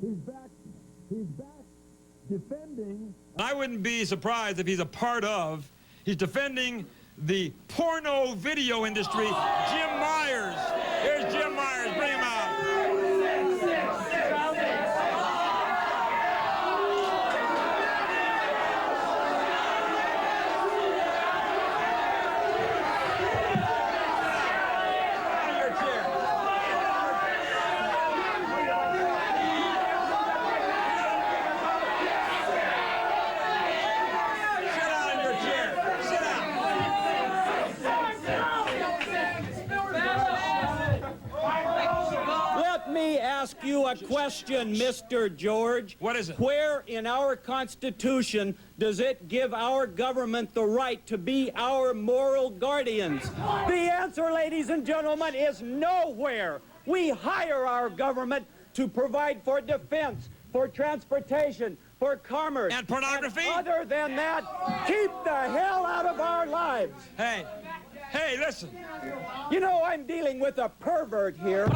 He's back defending. I wouldn't be surprised if he's he's defending the porno video industry. Jim Myers. Here's Jim Myers. Bring him out. Ask you a question, Mr. George. What is it? Where in our Constitution does it give our government the right to be our moral guardians? The answer, ladies and gentlemen, is nowhere. We hire our government to provide for defense, for transportation, for commerce. And pornography? And other than that, keep the hell out of our lives. Hey, listen. You know, I'm dealing with a pervert here.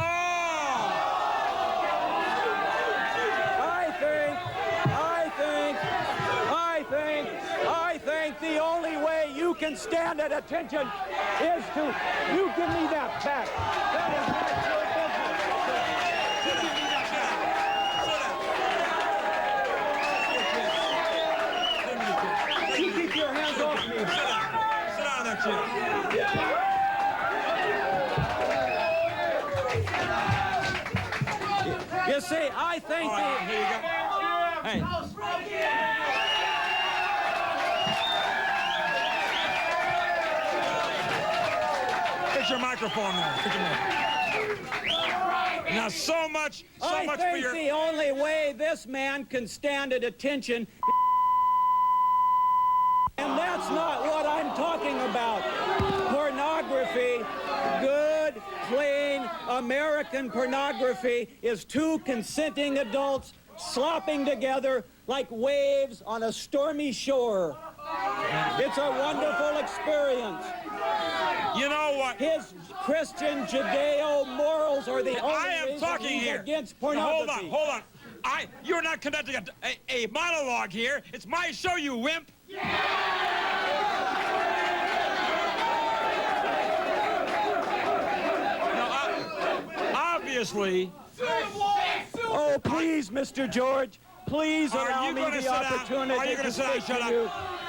I think the only way you can stand at attention is to, you give me that back. That is not your business. You keep your hands off me. Sit down there, Chief. You see, I think here you go. Hey. Get your microphone there. Now, so much for your... I think the only way this man can stand at attention, and that's not what I'm talking about. Pornography, good, clean, American pornography is two consenting adults slopping together like waves on a stormy shore. It's a wonderful experience. You know what? His Christian Judeo morals are the only reason he's against pornography. Hold on. You're not conducting a monologue here. It's my show, you wimp. Now, obviously... Oh, please, Mr. George. Please allow me the opportunity Are you going to sit down? Shut up.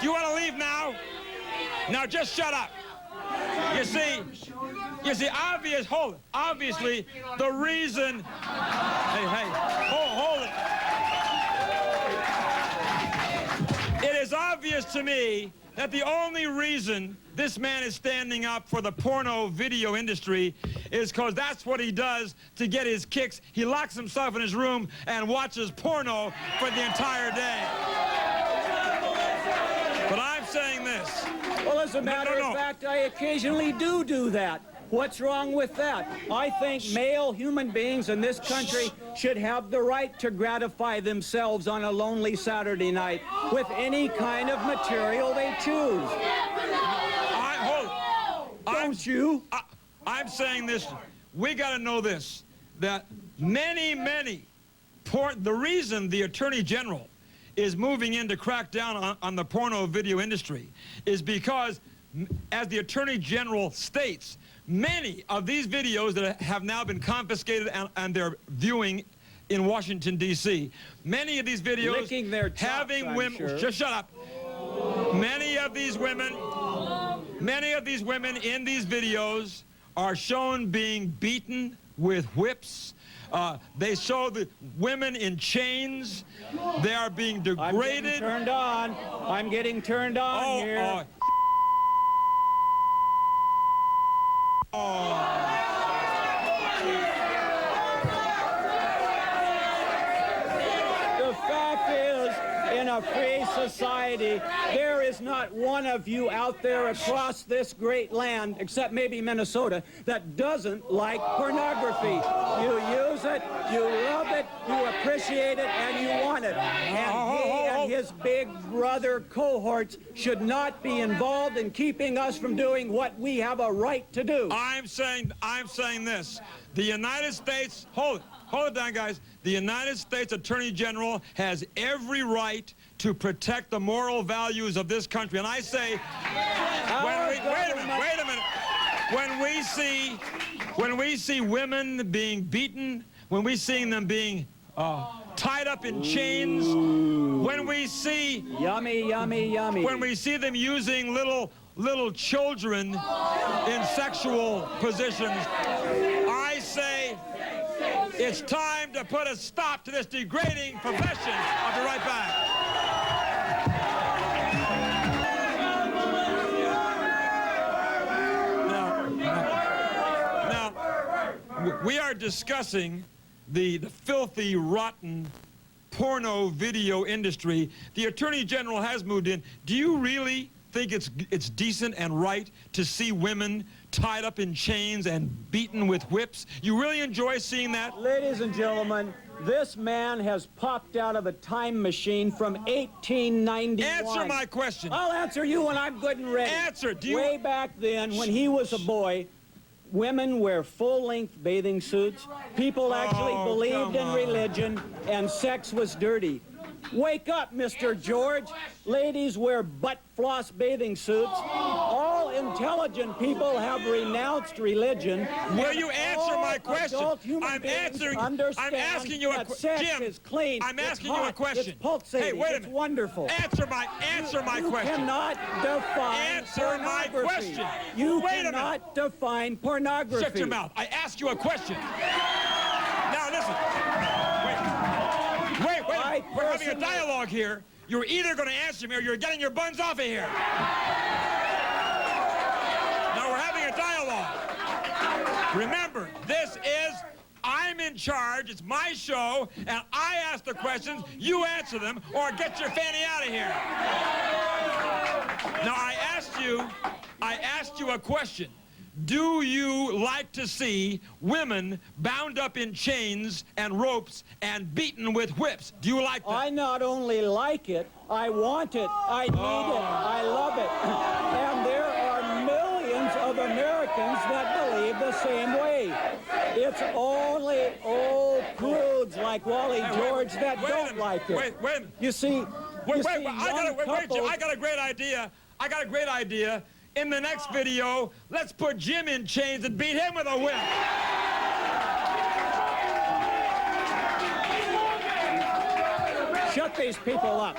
Do you want to leave now? Now, just shut up. You see, obviously, the reason... Hey, hold it. It is obvious to me that the only reason this man is standing up for the porno video industry is because that's what he does to get his kicks. He locks himself in his room and watches porno for the entire day. But I'm saying this. Well, as a matter of fact, I occasionally do that. What's wrong with that? I think male human beings in this country should have the right to gratify themselves on a lonely Saturday night with any kind of material they choose. Don't you? I'm saying this. We got to know this, that the reason the Attorney General is moving in to crack down on the porno video industry is because, as the Attorney General states, many of these videos that have now been confiscated and they're viewing in Washington, D.C., many of these videos licking their chops, having women... Sure. Just shut up. Many of these women in these videos are shown being beaten with whips. They show the women in chains. They are being degraded. I'm getting turned on here. The fact is, in a free society, there is not one of you out there across this great land, except maybe Minnesota, that doesn't like pornography. You use it, you love it, you appreciate it, and you want it. And and his big brother cohorts should not be involved in keeping us from doing what we have a right to do. I'm saying this. The United States, hold it down, guys. The United States Attorney General has every right to protect the moral values of this country. And I say, wait a minute. When we see women being beaten, when we see them being tied up in chains, when we see when we see them using little children in sexual positions, I say it's time to put a stop to this degrading profession. I'll be right back. Now, we are discussing the filthy, rotten porno video industry. The Attorney General has moved in. Do you really think it's decent and right to see women tied up in chains and beaten with whips? You really enjoy seeing that? Ladies and gentlemen, this man has popped out of a time machine from 1891. Answer my question. I'll answer you when I'm good and ready. Answer. Way back then, when he was a boy, women wear full-length bathing suits. People actually believed in religion, and sex was dirty. Wake up, Mr. George. Ladies wear butt floss bathing suits. All intelligent people have renounced religion. Will you answer my question? I'm asking you a question. Jim, is clean. I'm it's asking hot, you a question. It's pulsating. Hey, wait a minute. It's wonderful. Answer my question. You cannot define Answer my pornography. question. You Wait a minute. cannot define pornography. Shut your mouth. I asked you a question. Now listen. Wait. We're having a dialogue here. You're either going to answer me or you're getting your buns off of here. Now we're having a dialogue. Remember, I'm in charge, it's my show, and I ask the questions, you answer them, or get your fanny out of here. Now I asked you a question. Do you like to see women bound up in chains and ropes and beaten with whips? Do you like that? I not only like it, I want it, I need it, I love it. And there are millions of Americans that believe the same way. It's only old prudes like Wally George that don't like it. Wait a minute. You see, I got a great idea. In the next video, let's put Jim in chains and beat him with a whip. Shut these people up.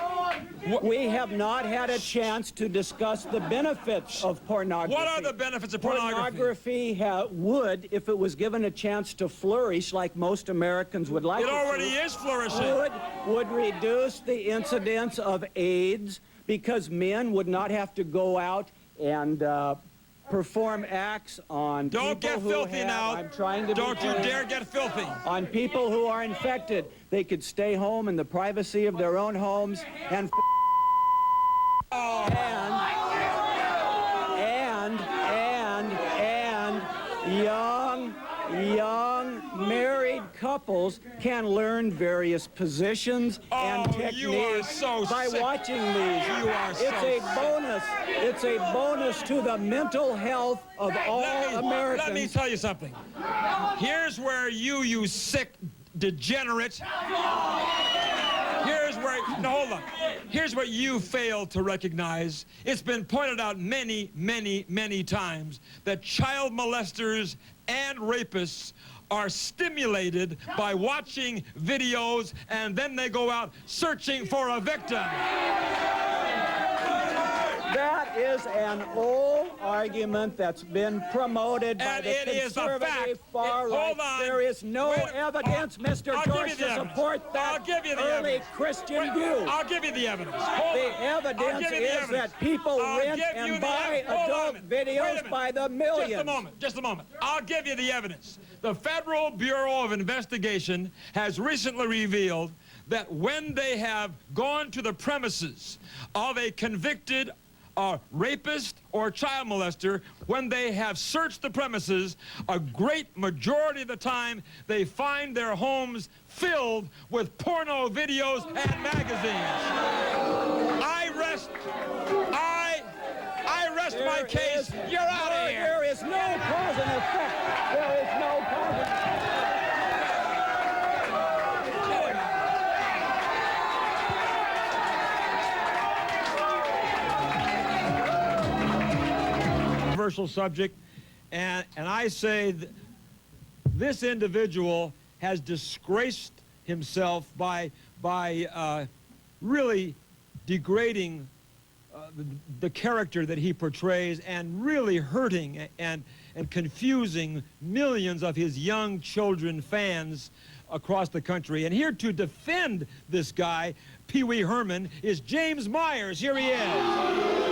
We have not had a chance to discuss the benefits of pornography. What are the benefits of pornography? Pornography would, if it was given a chance to flourish like most Americans would like it already is flourishing. Would reduce the incidence of AIDS because men would not have to go out and perform acts on Don't people get who filthy have, now. I'm trying to Don't you dare get filthy. On people who are infected. They could stay home in the privacy of their own homes and young married couples can learn various positions and techniques by watching these. It's a bonus to the mental health of all Americans. Let me tell you something. Here's where you sick degenerate. Here's what you failed to recognize. It's been pointed out many, many, many times that child molesters and rapists are stimulated by watching videos, and then they go out searching for a victim. That is an old argument that's been promoted by the conservative far right. There is no evidence, Mr. George, to support that early Christian view. I'll give you the evidence. The evidence is that people rent and buy adult videos by the millions. Just a moment. I'll give you the evidence. The Federal Bureau of Investigation has recently revealed that when they have gone to the premises of a convicted a rapist or child molester, when they have searched the premises, a great majority of the time, they find their homes filled with porno videos and magazines. I rest my case. You're out of here. There is no cause and effect. There is no cause and effect. Controversial subject, and I say this individual has disgraced himself by really degrading the character that he portrays, and really hurting and confusing millions of his young children fans across the country. And here to defend this guy, Pee-wee Herman, is James Myers. Here he is.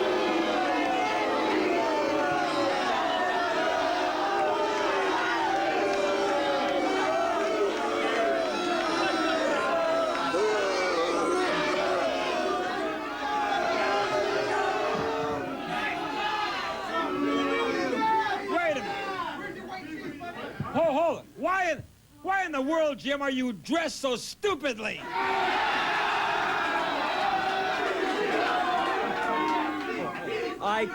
Hold it. Why in the world, Jim, are you dressed so stupidly? I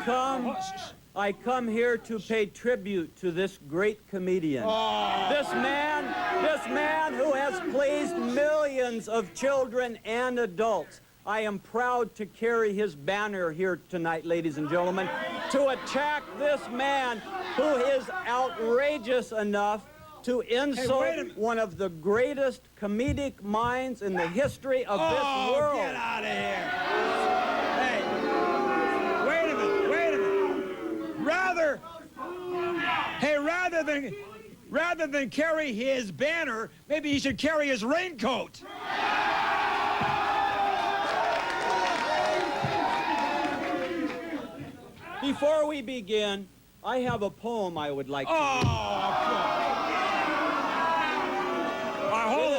come here to pay tribute to this great comedian. Oh. This man who has pleased millions of children and adults. I am proud to carry his banner here tonight, ladies and gentlemen, to attack this man who is outrageous enough to insult one of the greatest comedic minds in the history of this world. Get out of here. Hey, wait a minute. Rather than carry his banner, maybe he should carry his raincoat. Before we begin, I have a poem I would like to read.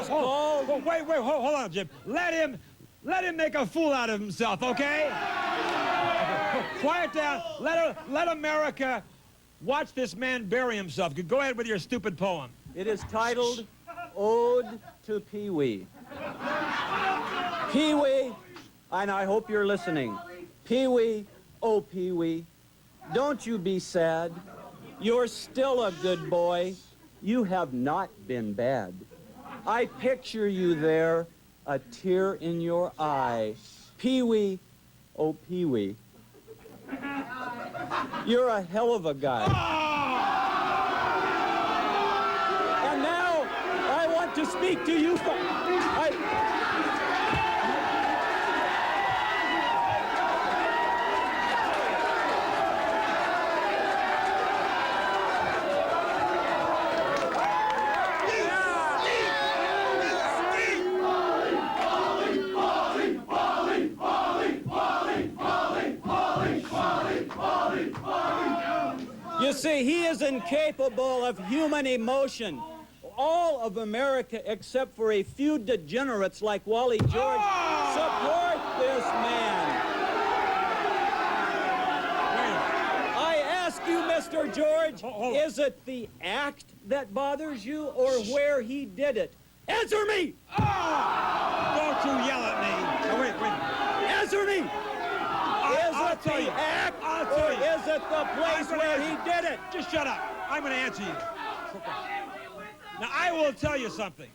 Hold on, Jim. Let him make a fool out of himself, okay? Quiet down. Let America watch this man bury himself. Go ahead with your stupid poem. It is titled Ode to Pee-wee. Pee-wee, and I hope you're listening. Pee-wee, oh Pee-wee, don't you be sad. You're still a good boy. You have not been bad. I picture you there, a tear in your eye. Pee-wee, oh Pee-wee, you're a hell of a guy. And now I want to speak to you. You see, he is incapable of human emotion. All of America, except for a few degenerates like Wally George, support this man. I ask you, Mr. George, is it the act that bothers you or where he did it? Answer me! Don't you yell at me. Oh, wait. Answer me! Is it the act or is it the place where he did it? Just shut up. I'm going to answer you. Now, I will tell you something.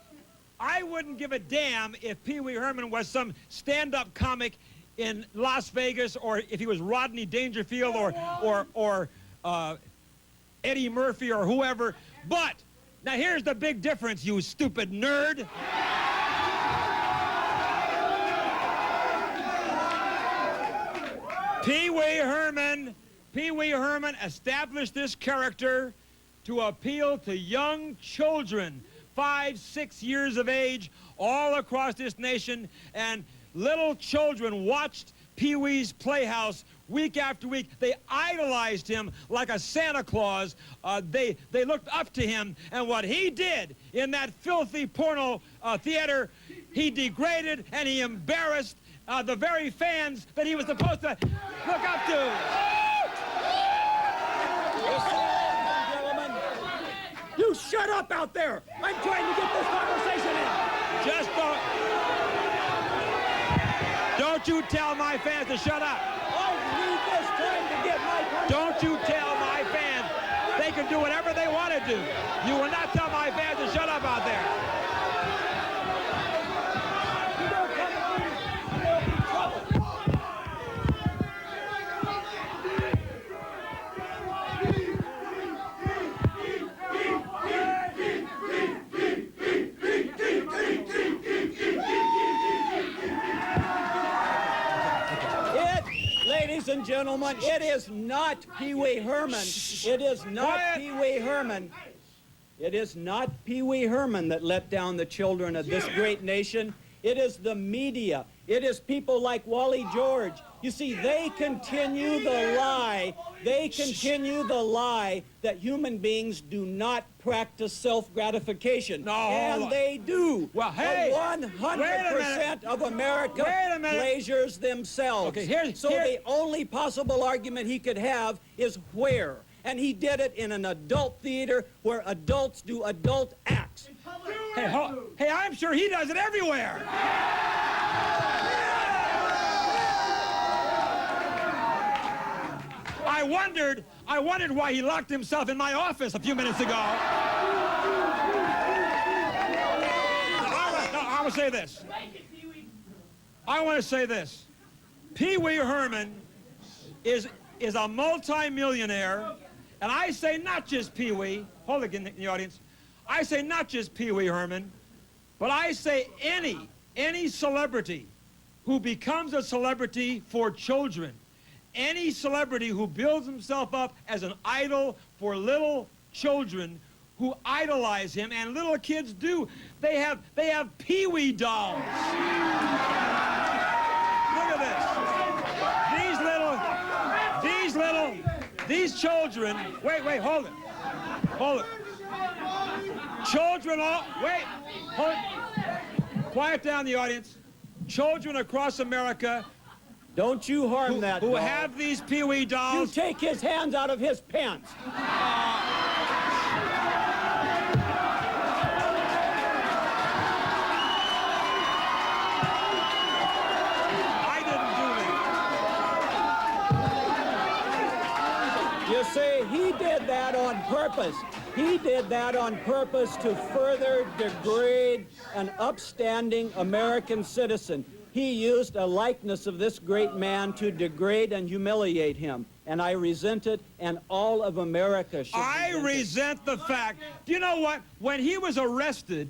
I wouldn't give a damn if Pee-wee Herman was some stand-up comic in Las Vegas, or if he was Rodney Dangerfield or Eddie Murphy or whoever. But now here's the big difference, you stupid nerd. Pee-wee Herman established this character to appeal to young children, 5, 6 years of age, all across this nation, and little children watched Pee-wee's Playhouse week after week. They idolized him like a Santa Claus. They looked up to him, and what he did in that filthy porno theater, he degraded and he embarrassed the very fans that he was supposed to look up to. Gentlemen, you shut up out there. I'm trying to get this conversation in. Just don't you tell my fans to shut up. I need this time to get my conversation. Don't you tell my fans they can do whatever they want to do. You will not tell my fans to shut up out there. Ladies and gentlemen, it is not Pee-wee Herman. It is not Pee-wee Herman. It is not Pee-wee Herman that let down the children of this great nation. It is the media. It is people like Wally George. You see, they continue the lie. They continue the lie that human beings do not practice self-gratification. No, and they do. Well, hey, 100% of America pleasures themselves. Okay, here's the only possible argument he could have is where. And he did it in an adult theater where adults do adult acts. Hey, I'm sure he does it everywhere. I wondered why he locked himself in my office a few minutes ago. I want to say this. I want to say this. Pee-wee Herman is a multi-millionaire, and I say not just Pee-wee. Hold it in the audience. I say not just Pee-wee Herman, but I say any celebrity who becomes a celebrity for children, any celebrity who builds himself up as an idol for little children who idolize him, and little kids do. They have Pee-wee dolls. Look at this. These children, wait, hold it. Children hold it. Quiet down, the audience. Children across America don't you harm that who dog. have these Pee-wee dolls. You take his hands out of his pants. I didn't do that. You see, he did that on purpose. He did that on purpose to further degrade an upstanding American citizen. He used a likeness of this great man to degrade and humiliate him. And I resent it, and all of America should resent the fact. Do you know what? When he was arrested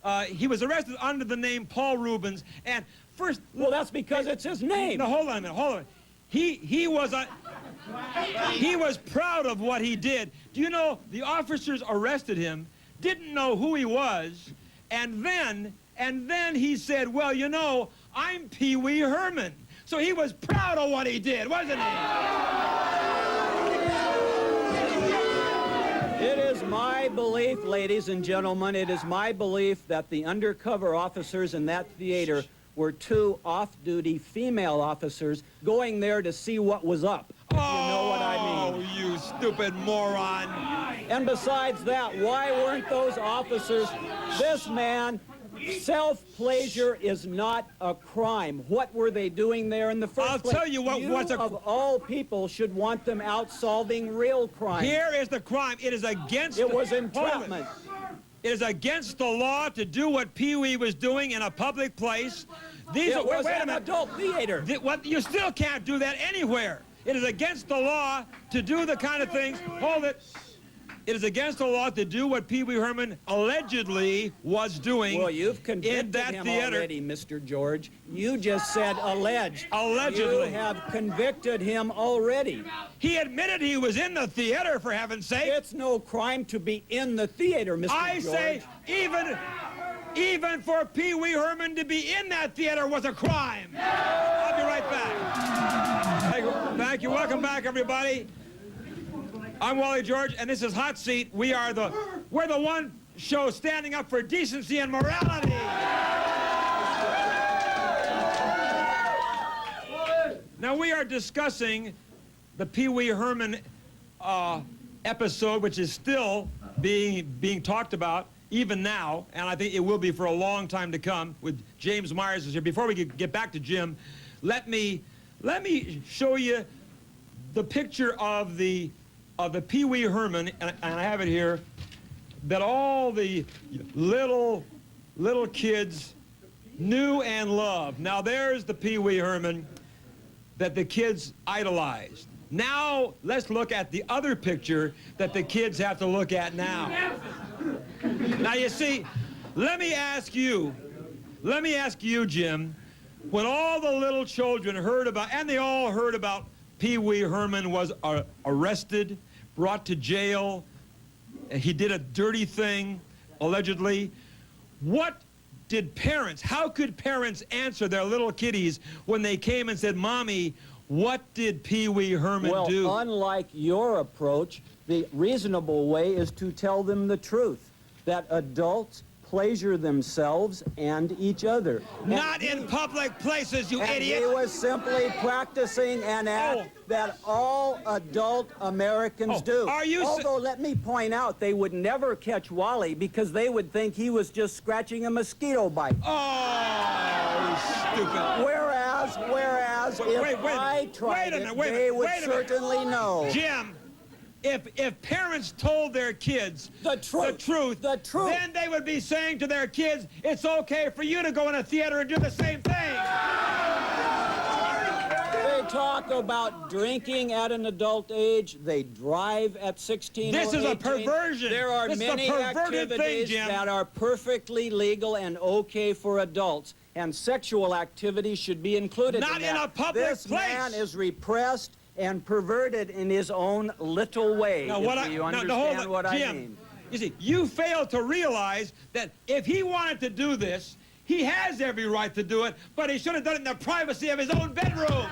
under the name Paul Rubens, and first... Well, that's because it's his name. No, hold on a minute, hold on. He was proud of what he did. Do you know, the officers arrested him, didn't know who he was, and then he said, well, you know, I'm Pee-wee Herman. So he was proud of what he did, wasn't he? It is my belief, ladies and gentlemen, it is my belief that the undercover officers in that theater were two off-duty female officers going there to see what was up. You know what I mean? Oh, you stupid moron. And besides that, why weren't those officers, this man, self-pleasure is not a crime. What were they doing there in the first place? I'll tell you what's a... of all people should want them out solving real crime. Here is the crime. It is against... It was entrapment. It is against the law to do what Pee-wee was doing in a public place. Wait a minute. Adult theater. You still can't do that anywhere. It is against the law to do the kind of things... Hold it. It is against the law to do what Pee-wee Herman allegedly was doing. Well, you've convicted him already, Mr. George. You just said alleged. Allegedly. You have convicted him already. He admitted he was in the theater, for heaven's sake. It's no crime to be in the theater, Mr. George. I say even for Pee-wee Herman to be in that theater was a crime. I'll be right back. Thank you. Welcome back, everybody. I'm Wally George, and this is Hot Seat. We're the one show standing up for decency and morality. Now we are discussing the Pee-wee Herman episode, which is still being talked about even now, and I think it will be for a long time to come. With James Myers is here. Before we get back to Jim, let me show you the picture of the Pee-wee Herman, and I have it here, that all the little kids knew and loved. Now there's the Pee-wee Herman that the kids idolized. Now let's look at the other picture that the kids have to look at now. Now you see, let me ask you, Jim, when all the little children heard about, and they all heard about Pee-wee Herman was arrested, brought to jail, he did a dirty thing, allegedly. What did parents, how could parents answer their little kiddies when they came and said, Mommy, what did Pee-wee Herman do? Well, unlike your approach, the reasonable way is to tell them the truth, that adults pleasure themselves and each other. Not in public places, you idiot! He was simply practicing an act that all adult Americans do. Are you Although, let me point out, they would never catch Wally because they would think he was just scratching a mosquito bite. Oh, stupid. Whereas, if I tried it, they would certainly know. Jim, if parents told their kids the truth, then they would be saying to their kids, it's okay for you to go in a theater and do the same thing. They talk about drinking at an adult age. They drive at 16 This or 18. is a perversion. There are many activities that are perfectly legal and okay for adults, and sexual activity should be included in that. Not in a public place. This man is repressed and perverted in his own little way. Now, what I mean. You see, you fail to realize that if he wanted to do this, he has every right to do it, but he should have done it in the privacy of his own bedroom.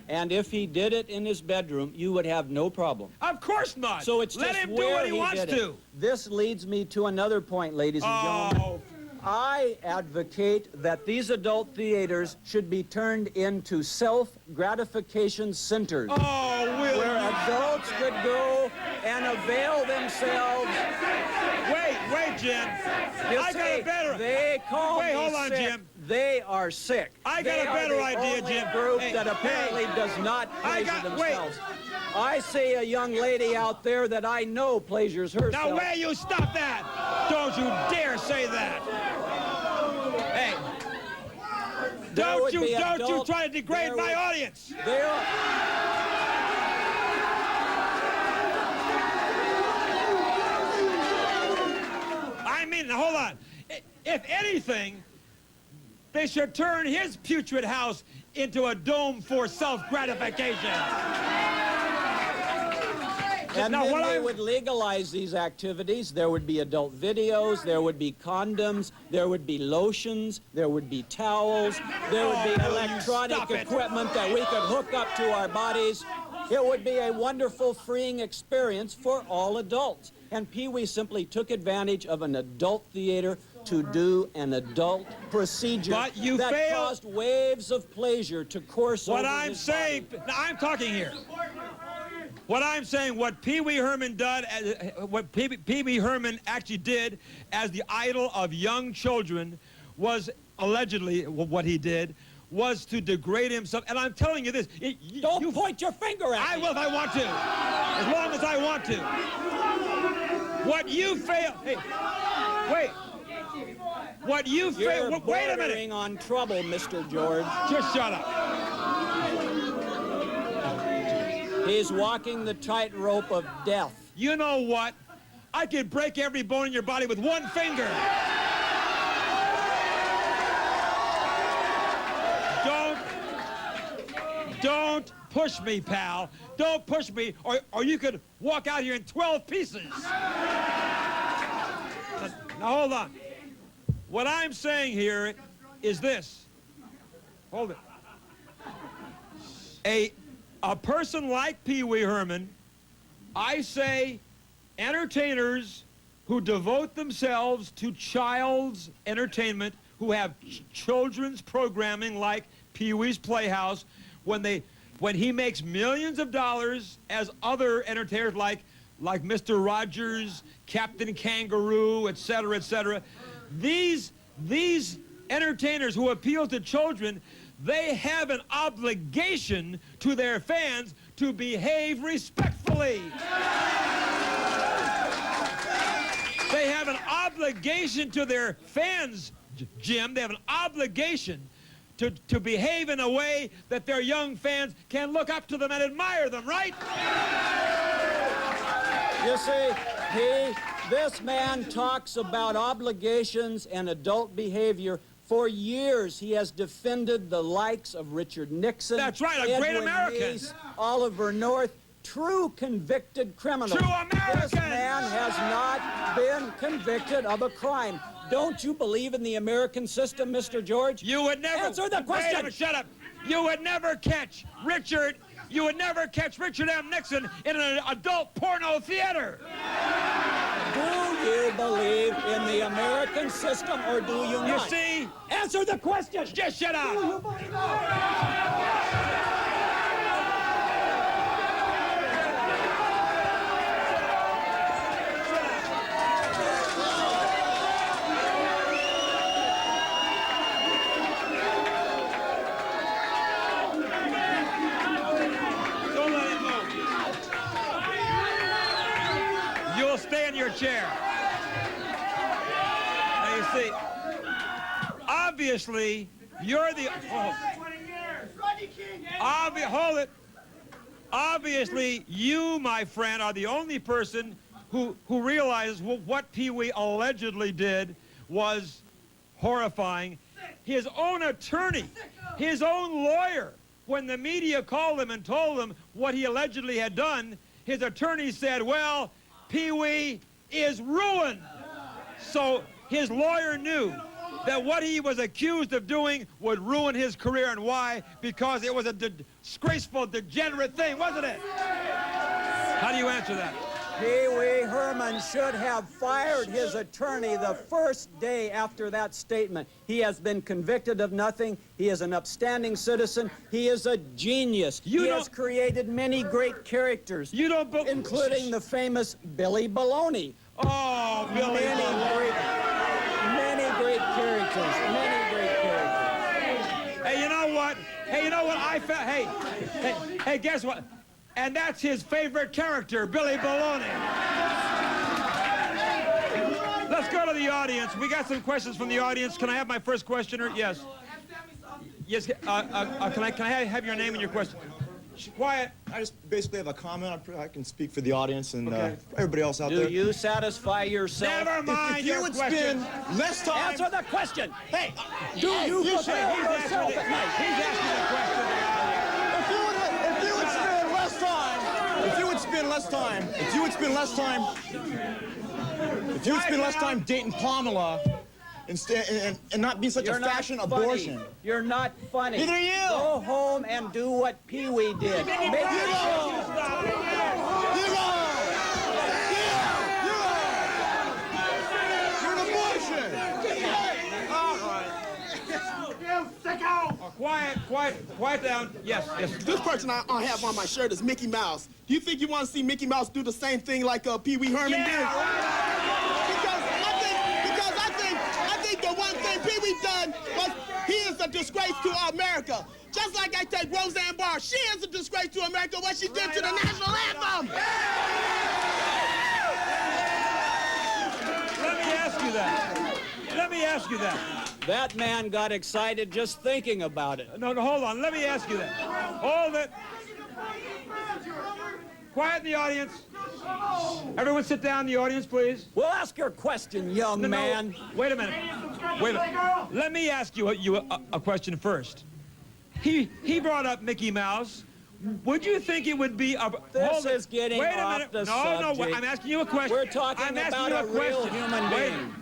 And if he did it in his bedroom, you would have no problem. Of course not. So it's Let just him do what he wants to. This leads me to another point, ladies and gentlemen. I advocate that these adult theaters should be turned into self-gratification centers where adults could go and avail themselves. Wait, Jim. I got a better. They call me hold on, sick. Jim. They are sick. I got a better idea, Jim. Group that apparently does not pleasure themselves. I see a young lady out there that I know pleasures herself. Now, where you stop that? Don't you dare say that. Hey, don't you try to degrade my audience. I mean, hold on. If anything, they should turn his putrid house into a dome for self-gratification. And then they would legalize these activities. There would be adult videos, there would be condoms, there would be lotions, there would be towels, there would be electronic equipment that we could hook up to our bodies. It would be a wonderful, freeing experience for all adults. And Pee-wee simply took advantage of an adult theater to do an adult procedure that caused waves of pleasure to course over his body. Now I'm talking here. What I'm saying, what Pee-wee Herman did, what Pee-wee Herman actually did as the idol of young children was allegedly what he did was to degrade himself. And I'm telling you this. Don't point your finger at me. I will if I want to. As long as I want to. What you fail. Hey, wait. What you fail. Wait a minute. You're bordering on trouble, Mr. George. Just shut up. He's walking the tightrope of death. You know what? I could break every bone in your body with one finger. Don't push me, pal. Don't push me, or you could walk out here in 12 pieces. Now, hold on. What I'm saying here is this. Hold it. A person like Pee-wee Herman, I say entertainers who devote themselves to child's entertainment, who have children's programming like Pee-wee's Playhouse, when he makes millions of dollars as other entertainers like Mr. Rogers, Captain Kangaroo, etc., etc. These entertainers who appeal to children, they have an obligation to their fans to behave respectfully. They have an obligation to their fans, Jim. They have an obligation to behave in a way that their young fans can look up to them and admire them, right? You see, this man talks about obligations and adult behavior. For years, he has defended the likes of Richard Nixon. That's right, a great American. Meese, Oliver North, true convicted criminals. True Americans. This man has not been convicted of a crime. Don't you believe in the American system, Mr. George? You would never answer the question. Wait a minute, shut up. You would never catch Richard M. Nixon in an adult porno theater. Do you believe in the American system or do you not? You see? Answer the question. Just shut up. Do you believe in it? Stay in your chair. Now you see, obviously, you're the... hold it. Obviously, you, my friend, are the only person who realizes what Pee-wee allegedly did was horrifying. His own attorney, his own lawyer, when the media called him and told him what he allegedly had done, his attorney said, well, Pee-wee is ruined. So his lawyer knew that what he was accused of doing would ruin his career. And why? Because it was a disgraceful, degenerate thing, wasn't it? How do you answer that? Pee-wee Herman should have fired his attorney the first day after that statement. He has been convicted of nothing. He is an upstanding citizen. He is a genius. He has created many great characters, including the famous Billy Baloney. Oh, Billy Many great characters. Many great characters. Hey, you know what? Hey, guess what? And that's his favorite character, Billy Baloney. Let's go to the audience. We got some questions from the audience. Can I have my first questioner? Yes. Yes. Can I have your name and your question? Quiet. I just basically have a comment. I can speak for the audience and everybody else out there. Do you satisfy yourself? Never mind if you would spend less time... Answer the question. Hey, do you fulfill yourself at night? He's asking the question. If you would spend less time dating Pamela and not be such a fashion abortion. You're not funny. Neither are you. Go home and do what Pee-wee did. Make Quiet down. Yes. This person I have on my shirt is Mickey Mouse. Do you think you want to see Mickey Mouse do the same thing like Pee-wee Herman did? Because I think the one thing Pee-wee done was he is a disgrace to America. Just like I take Roseanne Barr, she is a disgrace to America what she did to the national anthem. Let me ask you that. That man got excited just thinking about it. No, hold on. Let me ask you that. Hold it. Quiet in the audience. Everyone sit down in the audience, please. Well, ask your question, young man. Wait a minute. Let me ask you a question first. He brought up Mickey Mouse. Would you think it would be a... This is getting off the subject. No, I'm asking you a question. We're talking about a real human being.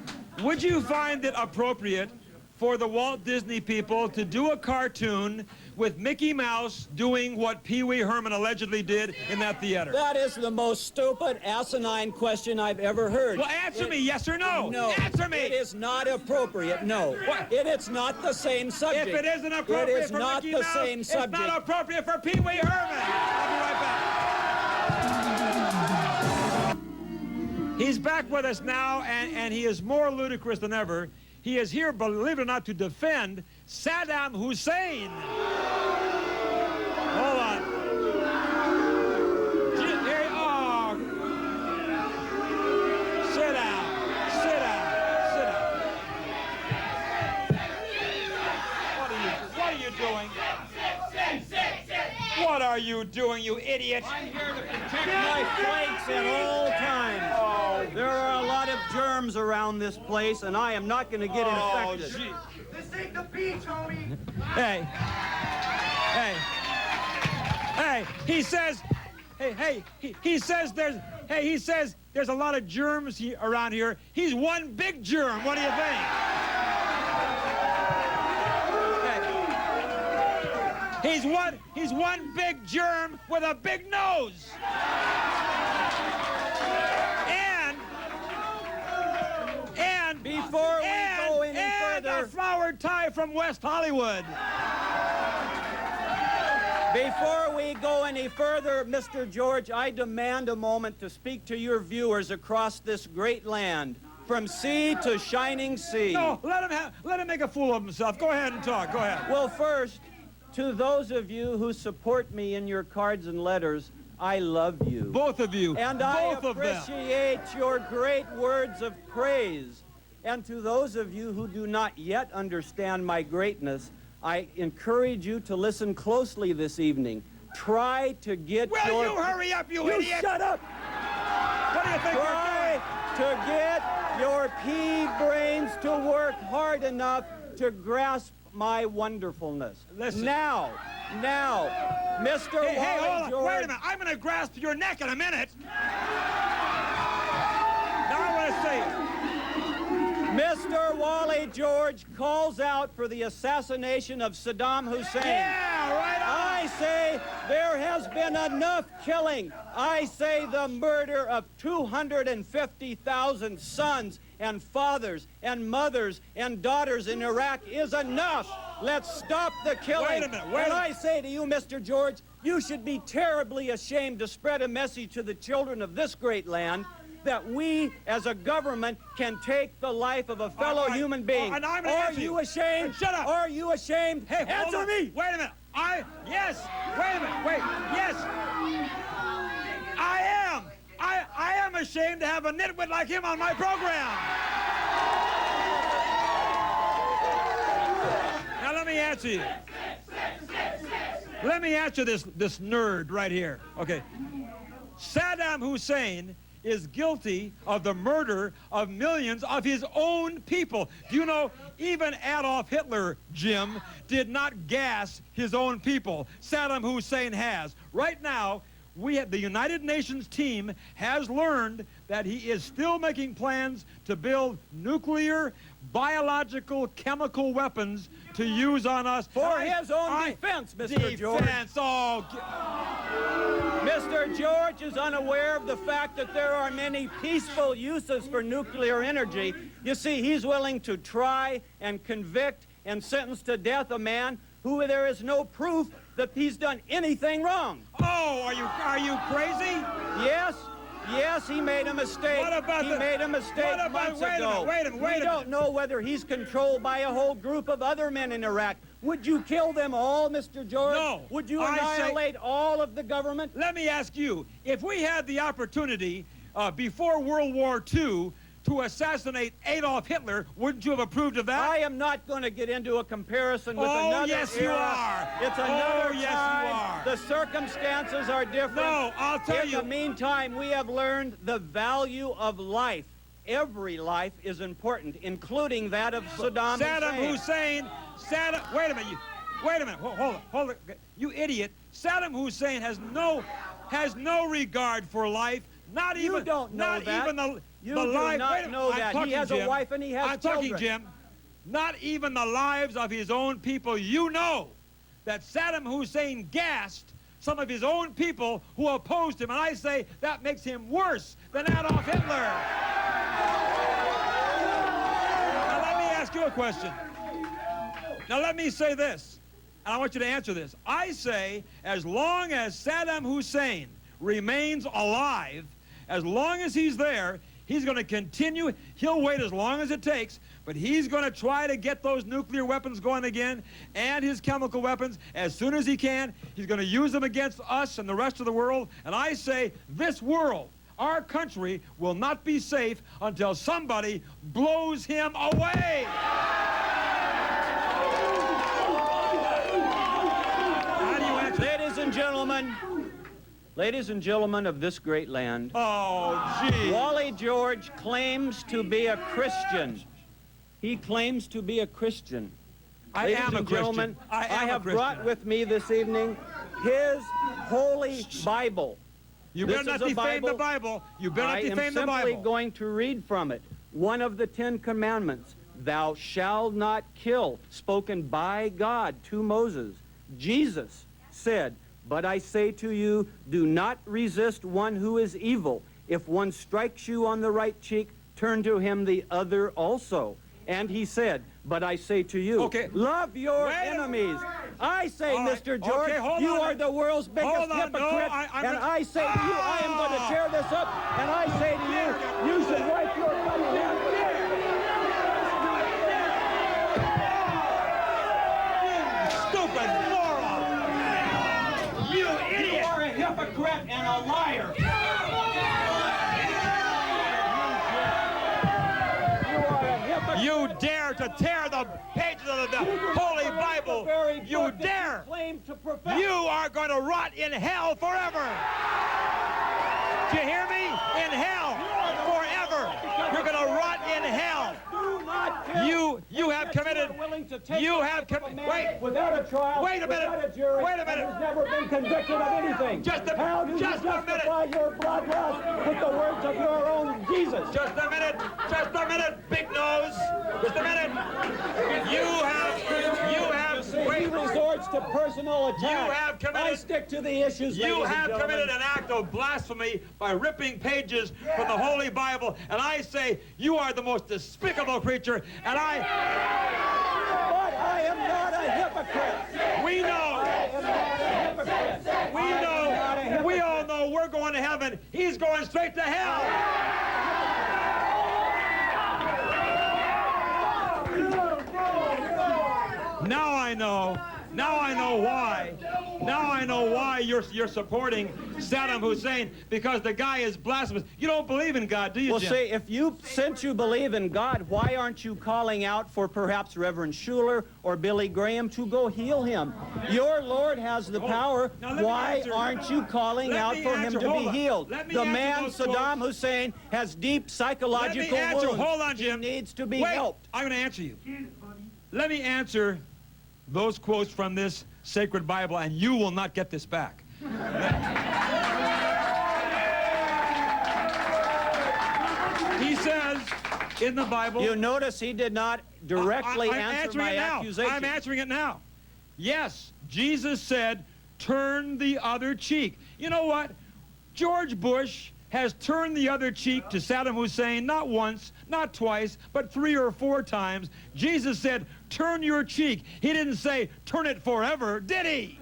Would you find it appropriate for the Walt Disney people to do a cartoon with Mickey Mouse doing what Pee-wee Herman allegedly did in that theater? That is the most stupid, asinine question I've ever heard. Well, answer me, yes or no. No. Answer me. It is not appropriate, no. What? It is not the same subject. If it isn't appropriate it is for not Mickey the Mouse, same subject. it's not appropriate for Pee-wee Herman. I'll be right back. He's back with us now, and he is more ludicrous than ever. He is here, believe it or not, to defend Saddam Hussein. Hold on. Here, oh. Sit down. Sit down. Sit down. What are you doing? What are you doing, you idiot? I'm here to protect my flanks at all times. There are a lot of germs around this place, and I am not going to get infected. Gee. This ain't the beach, homie. Hey. He says, he says there's a lot of germs around here. He's one big germ. What do you think? He's one big germ with a big nose. And Before we go any and further, a flowered tie from West Hollywood. before we go any further, Mr. George, I demand a moment to speak to your viewers across this great land, from sea to shining sea. No, let him make a fool of himself. Go ahead and talk. Go ahead. Well, first, to those of you who support me in your cards and letters, I love you. Both of you. And I both of them. appreciate your great words of praise. And to those of you who do not yet understand my greatness, I encourage you to listen closely this evening. Try to get Will you hurry up, you idiot? shut up! What do you think Try to get your pea brains to work hard enough to grasp my wonderfulness. Listen. Now, Mr. Hey, Wally hold on. George. Wait a minute. I'm going to grasp your neck in a minute. Now I want to say it. Mr. Wally George calls out for the assassination of Saddam Hussein. Yeah, right on. I say there has been enough killing. I say the murder of 250,000 sons and fathers and mothers and daughters in Iraq is enough. Let's stop the killing. Wait a minute, And I say to you, Mr. George, you should be terribly ashamed to spread a message to the children of this great land that we, as a government, can take the life of a fellow human being. And I'm gonna Are answer you you. ashamed? Shut up. Are you ashamed? Hey, hold answer on. me. Wait a minute. Yes. Wait a minute. Wait. Yes. I am. I am ashamed to have a nitwit like him on my program. Now let me answer you. Let me answer this nerd right here. Okay. Saddam Hussein is guilty of the murder of millions of his own people. Do you know, even Adolf Hitler, Jim, did not gas his own people. Saddam Hussein has. Right now, the United Nations team has learned that he is still making plans to build nuclear, biological, chemical weapons to use on us. For his own defense, Mr. George. Defense, oh. Mr. George is unaware of the fact that there are many peaceful uses for nuclear energy. You see, he's willing to try and convict and sentence to death a man who there is no proof that he's done anything wrong. Oh, are you crazy? Yes, he made a mistake. What about he made a mistake months ago. Wait a minute. We don't know whether he's controlled by a whole group of other men in Iraq. Would you kill them all, Mr. George? No. Would you I say- annihilate all of the government? Let me ask you, if we had the opportunity before World War II to assassinate Adolf Hitler, wouldn't you have approved of that? I am not going to get into a comparison with Oh, another yes, era. you are. It's Oh, another yes, you time. are. The circumstances are different. No, I'll tell you. In the meantime, we have learned the value of life. Every life is important, including that of Saddam Hussein. Wait a minute. Wait a minute. Hold it. You idiot. Saddam Hussein has no regard for life. Not You even. don't know not that. even the You the do life. not Wait a minute. know I'm that. talking, He has Jim. a wife and he has I'm children. talking, Jim. not even the lives of his own people. You know that Saddam Hussein gassed some of his own people who opposed him, and I say that makes him worse than Adolf Hitler. Now let me ask you a question. Now let me say this, and I want you to answer this. I say as long as Saddam Hussein remains alive, as long as he's there, he's going to continue. He'll wait as long as it takes, but he's going to try to get those nuclear weapons going again and his chemical weapons as soon as he can. He's going to use them against us and the rest of the world. And I say this world, our country, will not be safe until somebody blows him away. How do you answer? Ladies and gentlemen of this great land, Oh, gee. Wally George claims to be a Christian. He claims to be a Christian. I Ladies am a and Christian. gentlemen, I am a have Christian. brought with me this evening his holy Bible. You This better not is a defame the Bible. Bible. You better not I am defame the simply Bible. going to read from it one of the 10 commandments. Thou shalt not kill, spoken by God to Moses. Jesus said, but I say to you, do not resist one who is evil. If one strikes you on the right cheek, turn to him the other also. And he said, but I say to you, Okay. love your Wait a- enemies. I say, All right. Mr. George, Okay, hold you on. are the world's biggest Hold on. No, hypocrite. I'm and gonna- I say to you, I am going to tear this up. And I say to you, you should wipe your bloody hands with it. Stupid moron! You You idiot! are a hypocrite and a liar. You are a hypocrite. You dare to tear the pages of the Holy Bible! You dare! Claim to profess. You are going to rot in hell forever! Do you hear me? In hell! Forever! You're going to rot in hell! Do not kill. You have committed... You have committed... Wait! Without a trial. Wait a minute. Without a jury. Wait a minute. And has never been convicted of anything. Just a- How do just you a minute. justify your bloodlust with the words of your own Jesus? Just a minute, big nose. Just a minute. You have, He wait. resorts to personal attack. You have committed- I stick to the issues, You ladies and have gentlemen. committed an act of blasphemy by ripping pages from the Holy Bible, and I say you are the most despicable creature, and But I am not a hypocrite. we know, I am not a hypocrite. we all know we're going to heaven. He's going straight to hell. Now I know why. Now I know why you're supporting Saddam Hussein, because the guy is blasphemous. You don't believe in God, do you, Well, Jim? see, since you believe in God, why aren't you calling out for perhaps Reverend Schuler or Billy Graham to go heal him? Your Lord has the power. Now let me Why answer. aren't you calling Let out me for him answer. to Hold be on. healed? Let me The answer man, those Saddam quotes. Hussein, has deep Let psychological me answer. wounds. Hold on, Jim. He needs to be Wait, helped. I'm going to answer you. Let me answer those quotes from this sacred Bible, and you will not get this back. He says in the Bible... You notice he did not directly I'm answer answering my it now. accusation. I'm answering it now. Yes, Jesus said, turn the other cheek. You know what? George Bush has turned the other cheek to Saddam Hussein not once, not twice, but 3 or 4 times. Jesus said, turn your cheek. He didn't say, turn it forever, did he?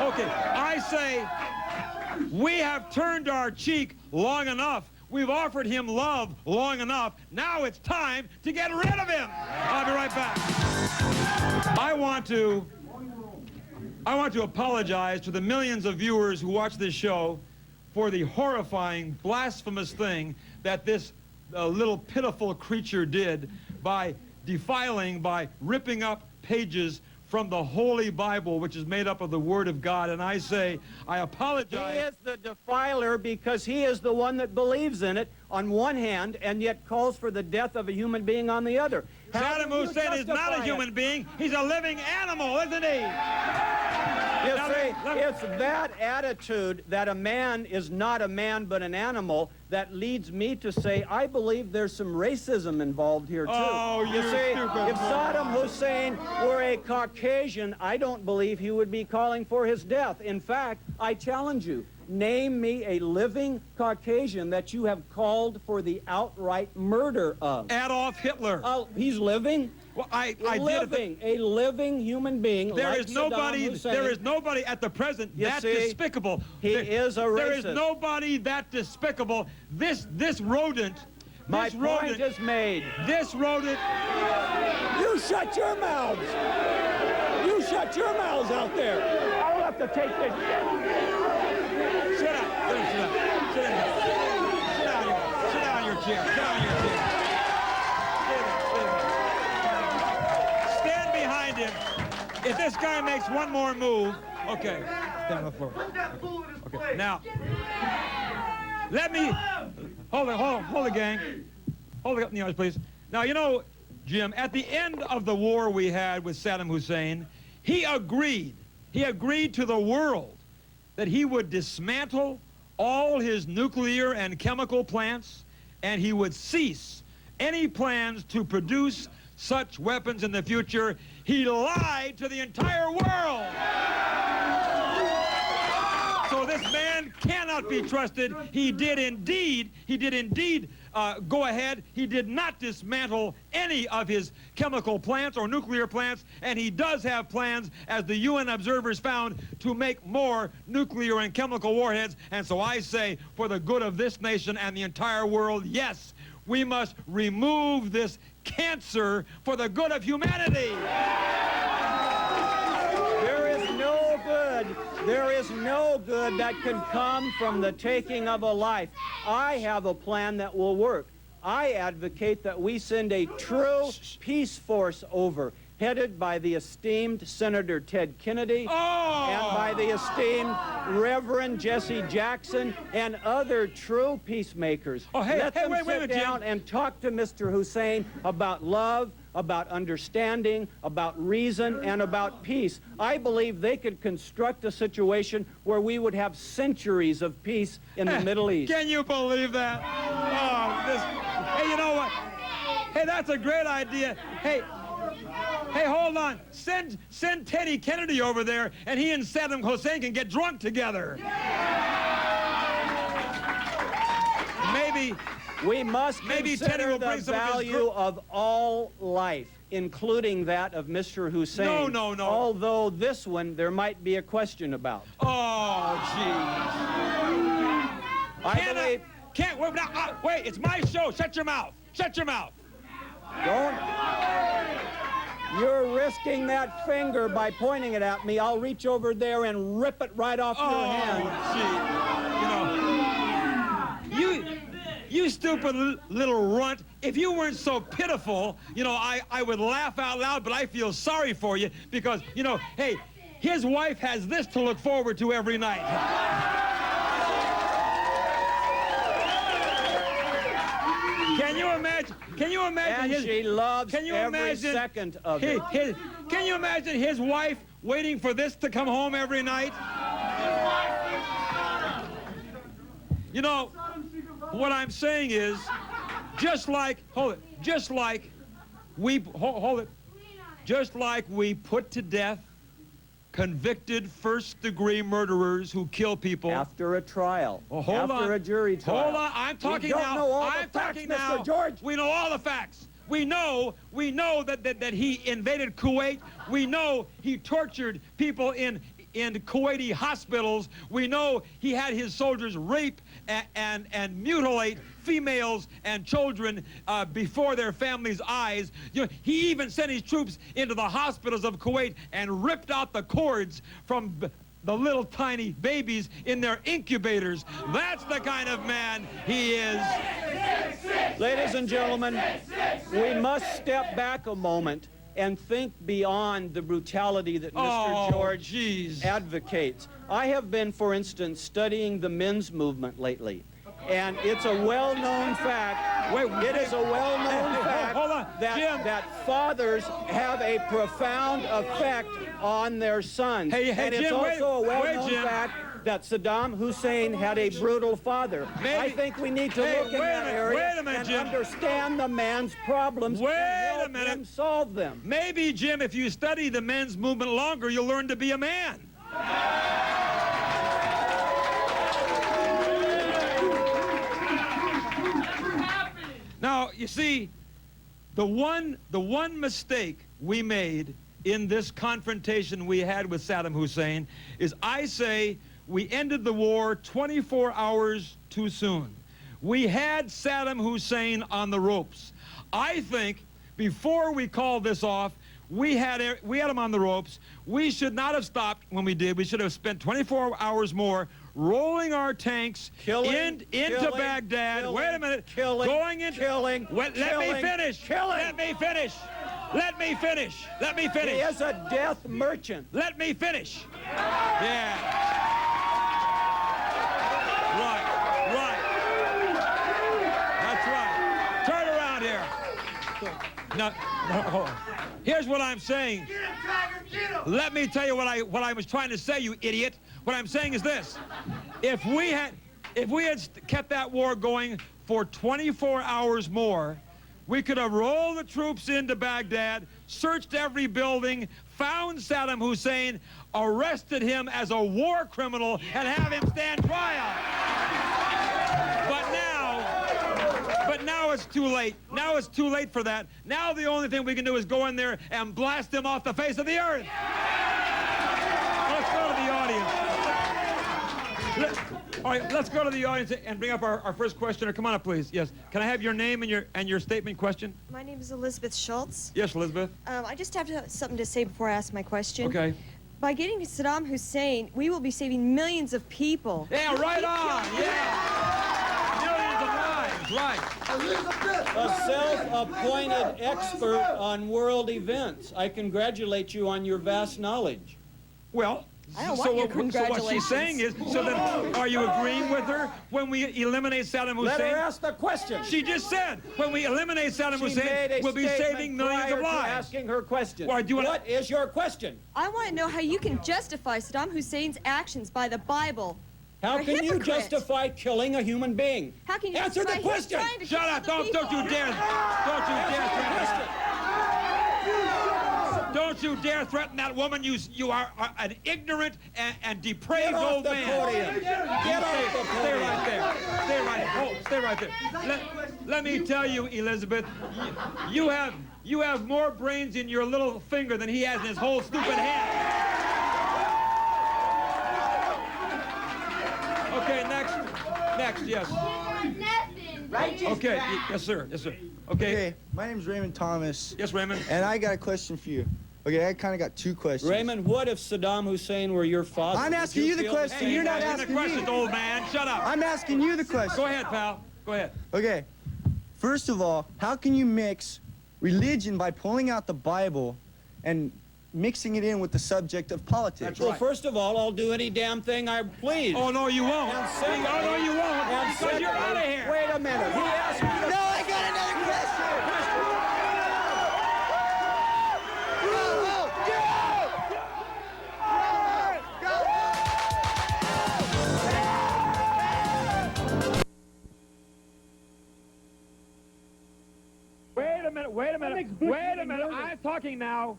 Okay, I say, we have turned our cheek long enough. We've offered him love long enough. Now it's time to get rid of him. I'll be right back. I want to apologize to the millions of viewers who watch this show for the horrifying, blasphemous thing that this little pitiful creature did by defiling, by ripping up pages from the Holy Bible, which is made up of the Word of God. And I say, I He apologize. is the defiler because he is the one that believes in it on one hand and yet calls for the death of a human being on the other. How Saddam do you Hussein is not justify a it? human being. He's a living animal, isn't he? You see, it's that attitude that a man is not a man but an animal that leads me to say I believe there's some racism involved here too. Oh, you you see, stupid if Saddam Hussein were a Caucasian, I don't believe he would be calling for his death. In fact, I challenge you. Name me a living Caucasian that you have called for the outright murder of. Adolf Hitler. Oh, he's living? Well, I living, a living human being. There like is nobody. Saddam Hussein. There is nobody at the present You that see, despicable. he is a There is racist. nobody that despicable. This rodent. My this point rodent, is made. This rodent. You shut your mouths. You shut your mouths out there. I'll have to take this shit. Sit down. Sit down. Sit down. Sit down. Sit down in your chair. Sit down in your chair. Stand behind him. If this guy makes one more move, okay. Stand on the floor. Okay. Now, let me hold it, gang. Hold it, Neos, please. Now, you know, Jim, at the end of the war we had with Saddam Hussein, he agreed to the world that he would dismantle all his nuclear and chemical plants, and he would cease any plans to produce such weapons in the future. He lied to the entire world. So this man cannot be trusted. He did indeed go ahead. He did not dismantle any of his chemical plants or nuclear plants, and he does have plans, as the UN observers found, to make more nuclear and chemical warheads. And so I say, for the good of this nation and the entire world, yes, we must remove this cancer for the good of humanity. There is no good that can come from the taking of a life. I have a plan that will work. I advocate that we send a true peace force over, headed by the esteemed Senator Ted Kennedy and by the esteemed Reverend Jesse Jackson and other true peacemakers. Let them sit down and talk to Mr. Hussein about love, about understanding, about reason, and about peace. I believe they could construct a situation where we would have centuries of peace in the Middle East. Can you believe that? Hey, you know what? Hey, that's a great idea. Hey, hold on. Send Teddy Kennedy over there, and he and Saddam Hussein can get drunk together. Maybe we must Teddy consider will the bring some value of all life, including that of Mr. Hussein. No. Although this one, there might be a question about. Oh, jeez. Wait, it's my show. Shut your mouth. Shut your mouth. Don't. You're risking that finger by pointing it at me. I'll reach over there and rip it right off your hand. Gee. You stupid little runt. If you weren't so pitiful, I would laugh out loud, but I feel sorry for you because, hey, his wife has this to look forward to every night. Can you imagine? And she loves every second of it. Can you imagine his wife waiting for this to come home every night? What I'm saying is, just like we put to death convicted first-degree murderers who kill people after a trial, hold on. A jury trial. Hold on, I'm talking now. We don't know all I'm the facts, talking now. Mr. George. We know all the facts. We know that he invaded Kuwait. We know he tortured people in Kuwaiti hospitals. We know he had his soldiers rape and mutilate females and children before their families' eyes. He even sent his troops into the hospitals of Kuwait and ripped out the cords from the little tiny babies in their incubators. That's the kind of man he is. Ladies and gentlemen, we must step back a moment and think beyond the brutality that Mr. George advocates. I have been, for instance, studying the men's movement lately. And it's a well-known fact. It is a well-known fact hold on, Jim. that fathers have a profound effect on their sons. Hey, and it's Jim, also a wait, well-known Jim. fact that Saddam Hussein had a brutal father. Maybe- I think we need to look in that area wait a minute, and Jim. understand the man's problems Wait and a help minute. him solve them. Maybe, Jim, if you study the men's movement longer, you'll learn to be a man. Now, you see, the one mistake we made in this confrontation we had with Saddam Hussein is I say we ended the war 24 hours too soon. We had Saddam Hussein on the ropes. I think before we called this off, we had him on the ropes. We should not have stopped when we did. We should have spent 24 hours more rolling our tanks into Baghdad. Wait a minute. Going into. Let me finish. Let me finish. Let me finish. Let me finish. He is a death merchant. Let me finish. Yeah. Right. That's right. Turn around here. No, hold on. Here's what I'm saying. Get him, Tiger, get him! Let me tell you what I was trying to say, you idiot. What I'm saying is this: if we had kept that war going for 24 hours more, we could have rolled the troops into Baghdad, searched every building, found Saddam Hussein, arrested him as a war criminal, and have him stand trial. But now it's too late. Now it's too late for that. Now the only thing we can do is go in there and blast him off the face of the earth. Let's go to the audience. All right, let's go to the audience and bring up our first questioner. Come on up, please. Yes. Can I have your name and your statement question? My name is Elizabeth Schultz. Yes, Elizabeth. I just have something to say before I ask my question. Okay. By getting to Saddam Hussein, we will be saving millions of people. Yeah, right on. Yeah. Millions of lives. Right. A self-appointed expert on world events. I congratulate you on your vast knowledge. Well, I don't so want your what she's congratulations. saying is, so then are you agreeing with her when we eliminate Saddam Hussein? Let her ask the question. She just said, when we eliminate Saddam Hussein, we'll be saving millions of lives. Asking her question. Why, do you wanna- What is your question? I want to know how you can justify Saddam Hussein's actions by the Bible. How You're a can you hypocrite. justify killing a human being? How can you Answer the justify him question. trying to Shut kill up! other Don't you people? dare! Don't you dare threaten Question. her! Don't you dare threaten that woman! You are an ignorant and depraved Get off old the man. podium. Get off the Stay podium. right there. Stay right there. Oh, stay right there. Let me tell you, Elizabeth, you have more brains in your little finger than he has in his whole stupid head. Okay, next, yes. Okay, yes, sir. Okay. Okay, my name's Raymond Thomas, Yes, Raymond. and I got a question for you. Okay, I kind of got two questions. Raymond, what if Saddam Hussein were your father? I'm Would asking you the feel question. same You're not way? Answer the asking me. questions, old man. Shut up. I'm asking you the question. Go ahead, pal. Go ahead. Okay, first of all, how can you mix religion by pulling out the Bible and mixing it in with the subject of politics? That's Well, right. first of all, I'll do any damn thing I please. Oh, no, you won't. And Oh, secondly- no, you won't. And Because secondly- you're out of here. Wait a minute. He asked me to... No, I got another question. Wait a minute. I'm talking now.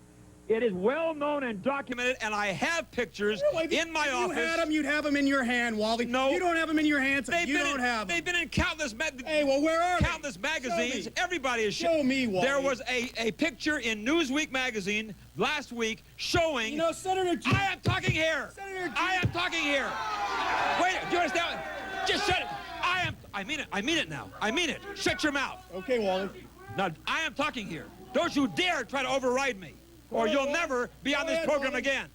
It is well known and documented, and I have pictures in my office. If you had them, you'd have them in your hand, Wally. No. You don't have them in your hand, so you don't have them. They've been in countless Hey, well, where are they? countless magazines. Show me. Everybody is Show me, Wally. There was a picture in Newsweek magazine last week showing. You know, Senator G. I am talking here. Senator G. I am talking here. Wait, do you understand? Just shut it. I mean it. I mean it now. I mean it. Shut your mouth. Okay, Wally. Now, I am talking here. Don't you dare try to override me, or you'll never be on this program again.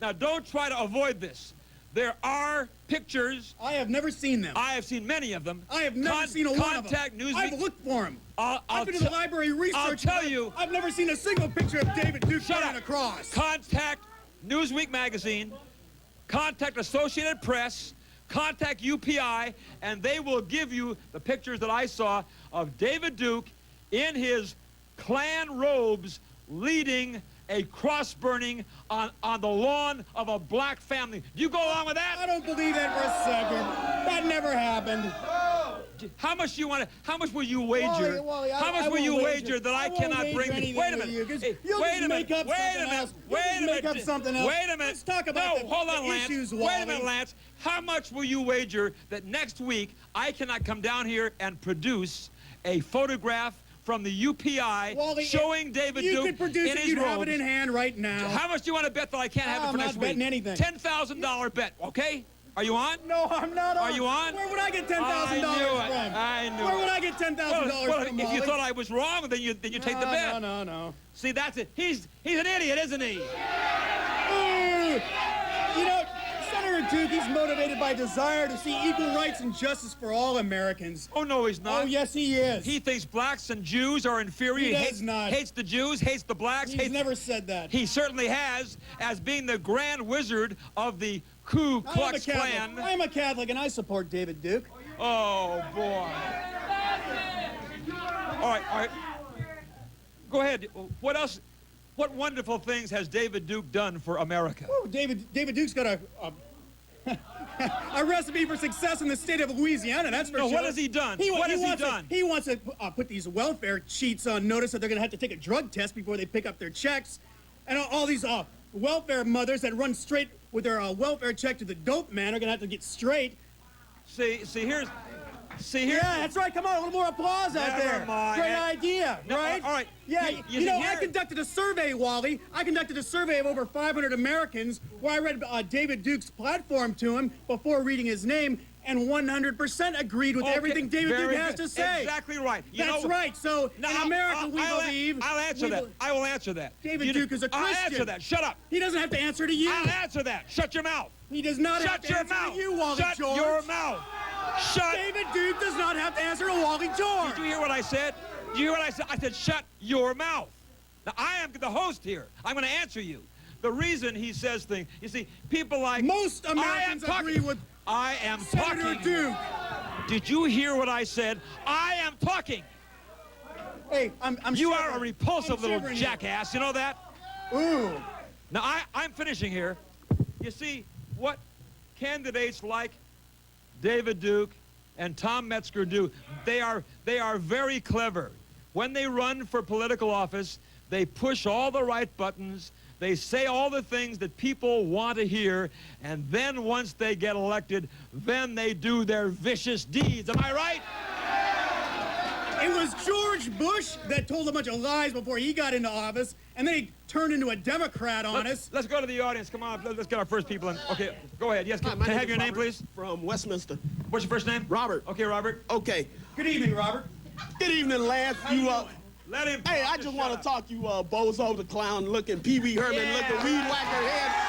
Now, don't try to avoid this. There are pictures. I have never seen them. I have seen many of them. I have never seen a one of them. Contact Newsweek. I've looked for them. I'll I've been to the library researching. I'll tell you. I've never seen a single picture of David Duke Shut carrying up. a cross. Contact Newsweek magazine. Contact Associated Press. contact UPI, and they will give you the pictures that I saw of David Duke in his Klan robes leading a cross burning on the lawn of a black family. Do you go along with that? I don't believe that for a second. That never happened. How much do you want to? How much will you wager? Wally, how much will you wager that I cannot bring? Wait a minute. Wait a minute. Wait a minute. Wait a minute. Wait a minute. Let's talk about hold on, Lance. issues, Wait a minute, Lance. How much will you wager that next week I cannot come down here and produce a photograph from the UPI Wally, showing David you Duke could produce in it, his you'd robes? have it in hand right now. How much do you want to bet that I can't have it for next week? I'm not betting anything. $10,000 bet, okay? Are you on? No, I'm not on. Are you on? Where would I get $10,000 from? I knew it. Where would I get $10,000 from, if you Wally? thought I was wrong, then you take the bet. No. See, that's it. He's an idiot, isn't he? You know, Senator Duke, he's motivated by desire to see equal rights and justice for all Americans. Oh, no, he's not. Oh, yes, he is. He thinks blacks and Jews are inferior. He does not. Hates the Jews, hates the blacks. He's never said that. He certainly has, as being the grand wizard of the Ku Klux Klan. I'm a Catholic, and I support David Duke. Oh, boy. All right. Go ahead. What else? What wonderful things has David Duke done for America? Oh, David Duke's got a recipe for success in the state of Louisiana, that's for sure. What has he done? What has he done? He wants to put these welfare cheats on notice that they're going to have to take a drug test before they pick up their checks. And all these welfare mothers that run straight with their welfare check to the dope man are going to have to get straight. See here. Yeah, that's right. Come on, a little more applause out there. Great idea, right? All right. Yeah, you know, I conducted a survey, Wally. I conducted a survey of over 500 Americans where I read David Duke's platform to him before reading his name, and 100% agreed with everything David Duke has to say. Exactly right. That's right. So in America, we believe. I'll answer that. I will answer that. David Duke is a Christian. I'll answer that. Shut up. He doesn't have to answer to you. I'll answer that. Shut your mouth. He does not have to answer to you, Wally George. Shut your mouth. David Duke does not have to answer to Wally George. Did you hear what I said? Did you hear what I said? I said, shut your mouth. Now, I am the host here. I'm going to answer you. The reason he says things, you see, people like... Most Americans agree with I am Senator talking. Duke. Did you hear what I said? I am talking. Hey, I'm You shivering. are a repulsive little shivering jackass. You know that? Ooh. Now, I'm finishing here. You see, what candidates like David Duke and Tom Metzger do, they are very clever. When they run for political office, they push all the right buttons, they say all the things that people want to hear, and then once they get elected, then they do their vicious deeds. Am I right? It was George Bush that told a bunch of lies before he got into office, and then he turned into a Democrat on us. Let's go to the audience. Come on, let's get our first people in. Okay, go ahead. Yes, Hi, can my I name have is your name, Robert please? From Westminster. What's your first name? Robert. Okay, Robert. Okay. Good evening, Robert. Good evening, Lance. Let him. Hey, I just want to talk you, bozo the clown looking, Pee-wee Herman looking, weed whacker head.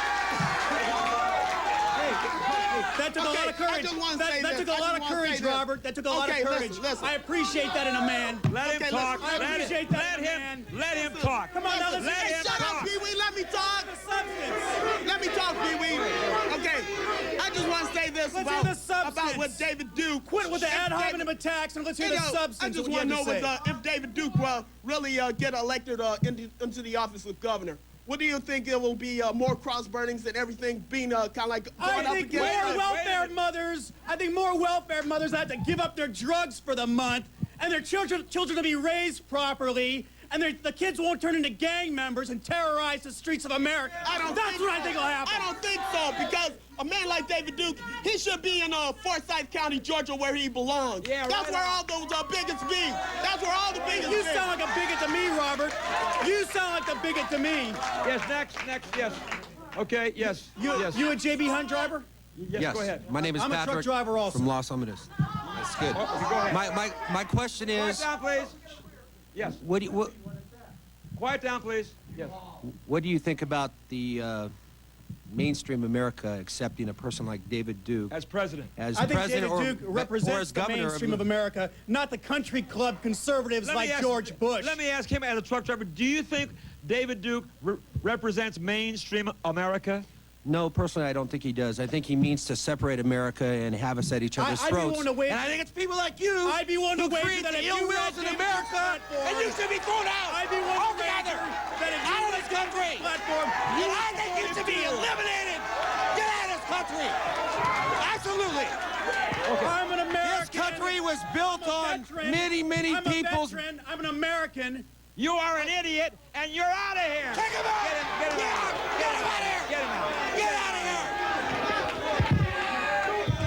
That took a lot of courage. That took a lot of courage, Robert. That took a lot of courage. Listen. I appreciate that in a man. Let him talk. I appreciate that in a man. Let him talk. Come on, now let's Let him Shut up, talk. Pee-wee. Let me talk. substance. Let me talk, Pee-wee. Okay. I just want to say this Let's hear the substance. about what David Duke. Quit with the ad hominem attacks and let's hear the substance. I just of what want to you know have to say. if David Duke really get elected into the office of governor. What do you think it will be more cross burnings and everything being kind of like going up I think against? more welfare mothers. I think more welfare mothers have to give up their drugs for the month, and their children to be raised properly, and the kids won't turn into gang members and terrorize the streets of America. That's what I think will happen. I don't think so, because a man like David Duke, he should be in Forsyth County, Georgia, where he belongs. Yeah, That's right where all those bigots be. That's where all the bigots You be. sound like a bigot to me, Robert. You sound like a bigot to me. Yes, next, yes. Okay, yes, yes. You a JB Hunt driver? Yes, go ahead. My name is I'm a Patrick truck driver also. from Los Alamitos. That's good. Go ahead. My question Quiet is, down, please. Yes. Quiet down, please. Yes. what do you think about the mainstream America accepting a person like David Duke As president. as I think president David Duke or represents as the governor mainstream of America, not the country club conservatives like George Bush. Let me ask him as a truck driver, do you think David Duke represents mainstream America? No, personally, I don't think he does. I think he means to separate America and have us at each other's I'd be throats. willing to wager. And I think it's people like you I'd be willing to who wager create that the if ill you wills had in given America, this platform, and you should be thrown out I'd be willing to altogether. wager that if you Out of had this given country. this platform, And I think you should be eliminated. Get out of this country. Absolutely. I'm an American. This country was built on many, many I'm people's... a veteran. I'm an American. You are an idiot, and you're out of here. Take him out! Get him out. Get him out of here! Get him out. Get out of here!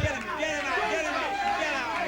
Get him out. Get him out. Get out.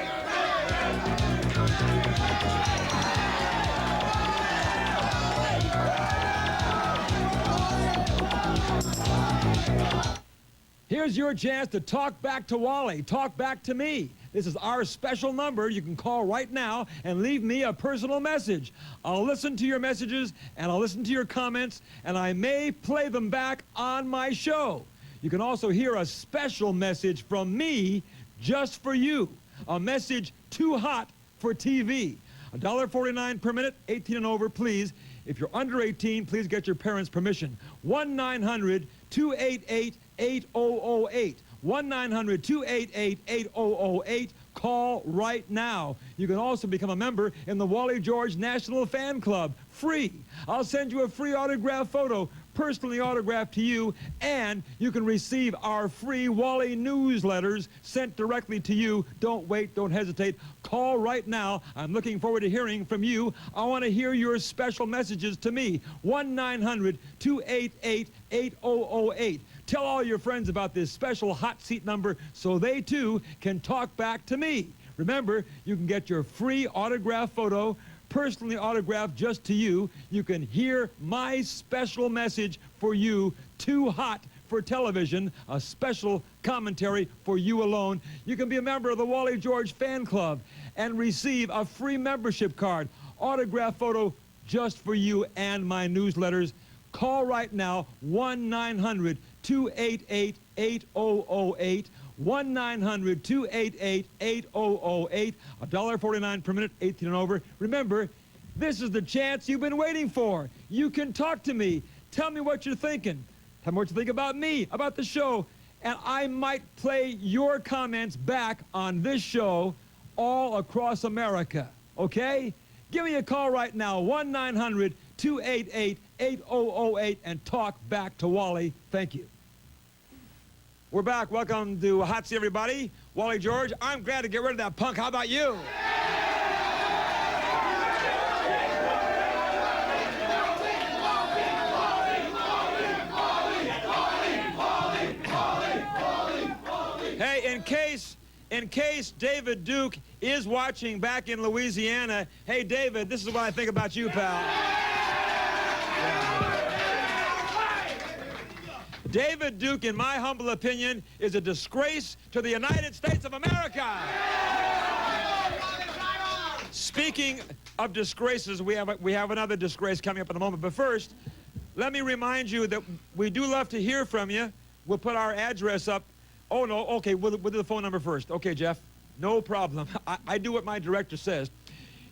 Here's your chance to talk back to Wally, talk back to me. This is our special number. You can call right now and leave me a personal message. I'll listen to your messages, and I'll listen to your comments, and I may play them back on my show. You can also hear a special message from me just for you. A message too hot for TV. $1.49 per minute, 18 and over, please. If you're under 18, please get your parents' permission. 1-900-288-8008. 1-900-288-8008. Call right now. You can also become a member in the Wally George National Fan Club. Free. I'll send you a free autograph photo, personally autographed to you, and you can receive our free Wally newsletters sent directly to you. Don't wait, don't hesitate. Call right now. I'm looking forward to hearing from you. I want to hear your special messages to me. 1-900-288-8008. Tell all your friends about this special hot seat number so they too can talk back to me. Remember, you can get your free autograph photo, personally autographed just to you. You can hear my special message for you, too hot for television, a special commentary for you alone. You can be a member of the Wally George Fan Club and receive a free membership card, autograph photo just for you and my newsletters. Call right now, 1-900-288-8008. 1-900-288-8008. $1.49 per minute, 18 and over. Remember, this is the chance you've been waiting for. You can talk to me. Tell me what you're thinking. Tell me what you think about me, about the show, and I might play your comments back on this show all across America, okay? Give me a call right now, 1-900-288-8008, and talk back to Wally. Thank you. We're back. Welcome to Hot Seat, everybody. Wally George. I'm glad to get rid of that punk. How about you? Hey, in case David Duke is watching back in Louisiana, hey, David, this is what I think about you, pal. David Duke, in my humble opinion, is a disgrace to the United States of America. Speaking of disgraces, we have another disgrace coming up in a moment. But first, let me remind you that we do love to hear from you. We'll put our address up. Oh, no, okay, we'll do the phone number first. Okay, Jeff, no problem. I do what my director says.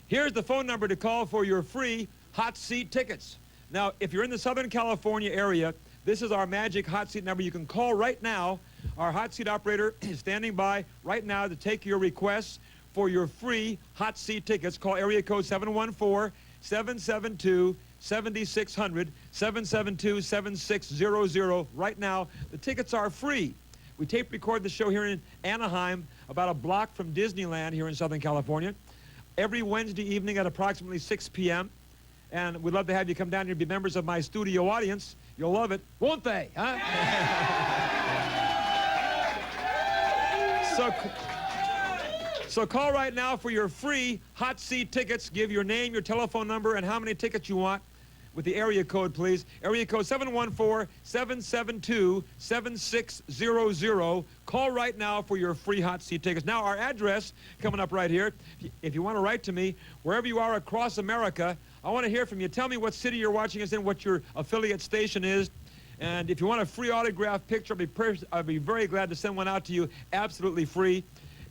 Here's the phone number to call for your free hot seat tickets. Now, if you're in the Southern California area, this is our magic hot seat number. You can call right now. Our hot seat operator is standing by right now to take your requests for your free hot seat tickets. Call area code 714-772-7600, 772-7600 right now. The tickets are free. We tape record the show here in Anaheim, about a block from Disneyland here in Southern California, every Wednesday evening at approximately 6 p.m. And we'd love to have you come down here and be members of my studio audience. You'll love it, won't they? Huh? So call right now for your free hot seat tickets. Give your name, your telephone number, and how many tickets you want with the area code, please. Area code 714-772-7600. Call right now for your free hot seat tickets. Now, our address coming up right here. If you want to write to me, wherever you are across America, I want to hear from you. Tell me what city you're watching us in, what your affiliate station is. And if you want a free autograph picture, I'll be very glad to send one out to you, absolutely free.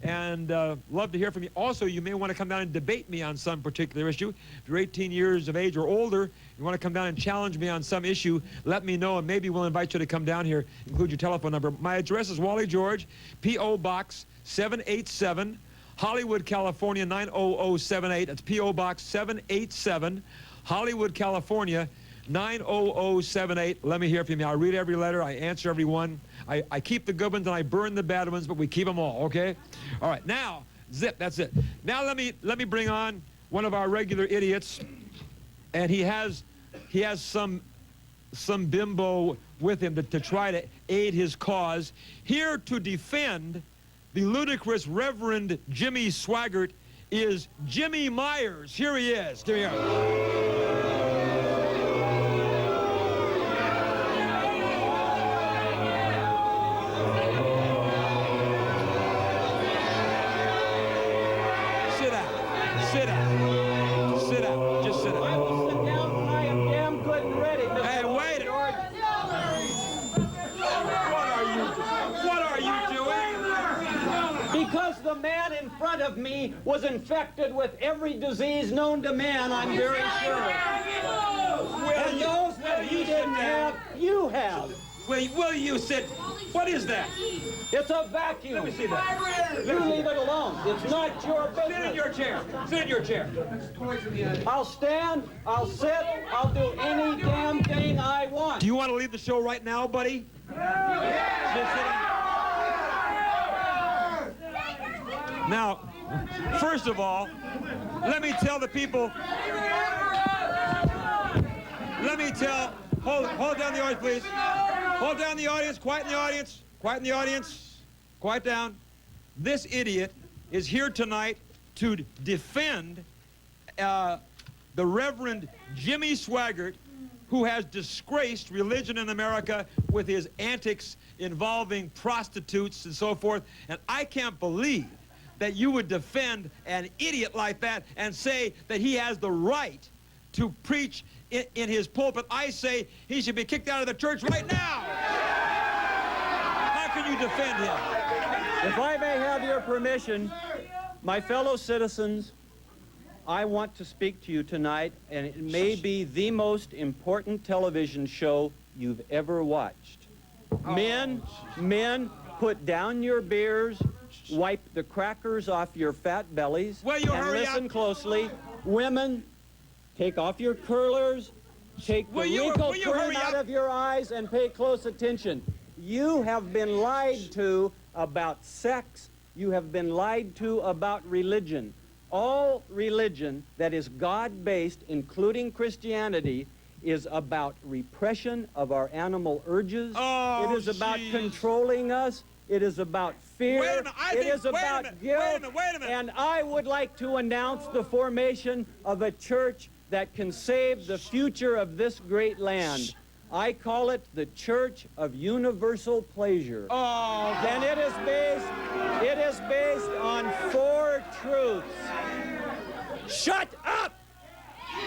and love to hear from you. Also, you may want to come down and debate me on some particular issue. If you're 18 years of age or older, you want to come down and challenge me on some issue, let me know, and maybe we'll invite you to come down here, include your telephone number. My address is Wally George, P.O. Box 787, Hollywood, California 90078. That's P.O. Box 787, Hollywood, California 90078. Let me hear from you. I read every letter. I answer every one. I keep the good ones and I burn the bad ones, but we keep them all, okay? All right, now, zip, that's it. Now let me bring on one of our regular idiots, and he has some bimbo with him to try to aid his cause. Here to defend the ludicrous Reverend Jimmy Swaggart is Jimmy Myers. Here he is. Here he is. Sit down. Sit down. Just sit down. I will sit down when I am damn good and ready, Mr. Hey, wait. George. What are you doing? Because the man in front of me was infected with every disease known to man, I'm very sure. And those that he didn't have, you have. Will you sit? What is that? It's a vacuum. Let me see that. You leave it alone. It's not your business. Sit in your chair. Sit in your chair. I'll stand, I'll sit, I'll do any damn thing I want. Do you want to leave the show right now, buddy? Just sit down. Now, first of all, let me tell the people. Let me tell. Hold down the audience, please. Hold down the audience. Quiet in the audience. Quiet in the audience. Quiet down. This idiot is here tonight to defend the Reverend Jimmy Swaggart, who has disgraced religion in America with his antics involving prostitutes and so forth. And I can't believe that you would defend an idiot like that and say that he has the right to preach in his pulpit. I say he should be kicked out of the church right now. How can you defend him? If I may have your permission, my fellow citizens, I want to speak to you tonight, and it may be the most important television show you've ever watched. Men, put down your beers, wipe the crackers off your fat bellies, Will you and hurry listen up? closely. Women, take off your curlers, take the wrinkle cream out of your eyes, and pay close attention. You have been lied to about sex. You have been lied to about religion. All religion that is God-based, including Christianity, is about repression of our animal urges. Oh, it is about geez. controlling us. It is about fear. Wait a minute. It is about guilt. Wait a minute. And I would like to announce the formation of a church that can save the future of this great land. I call it the Church of Universal Pleasure. Oh, And it is based on 4 truths. Shut up!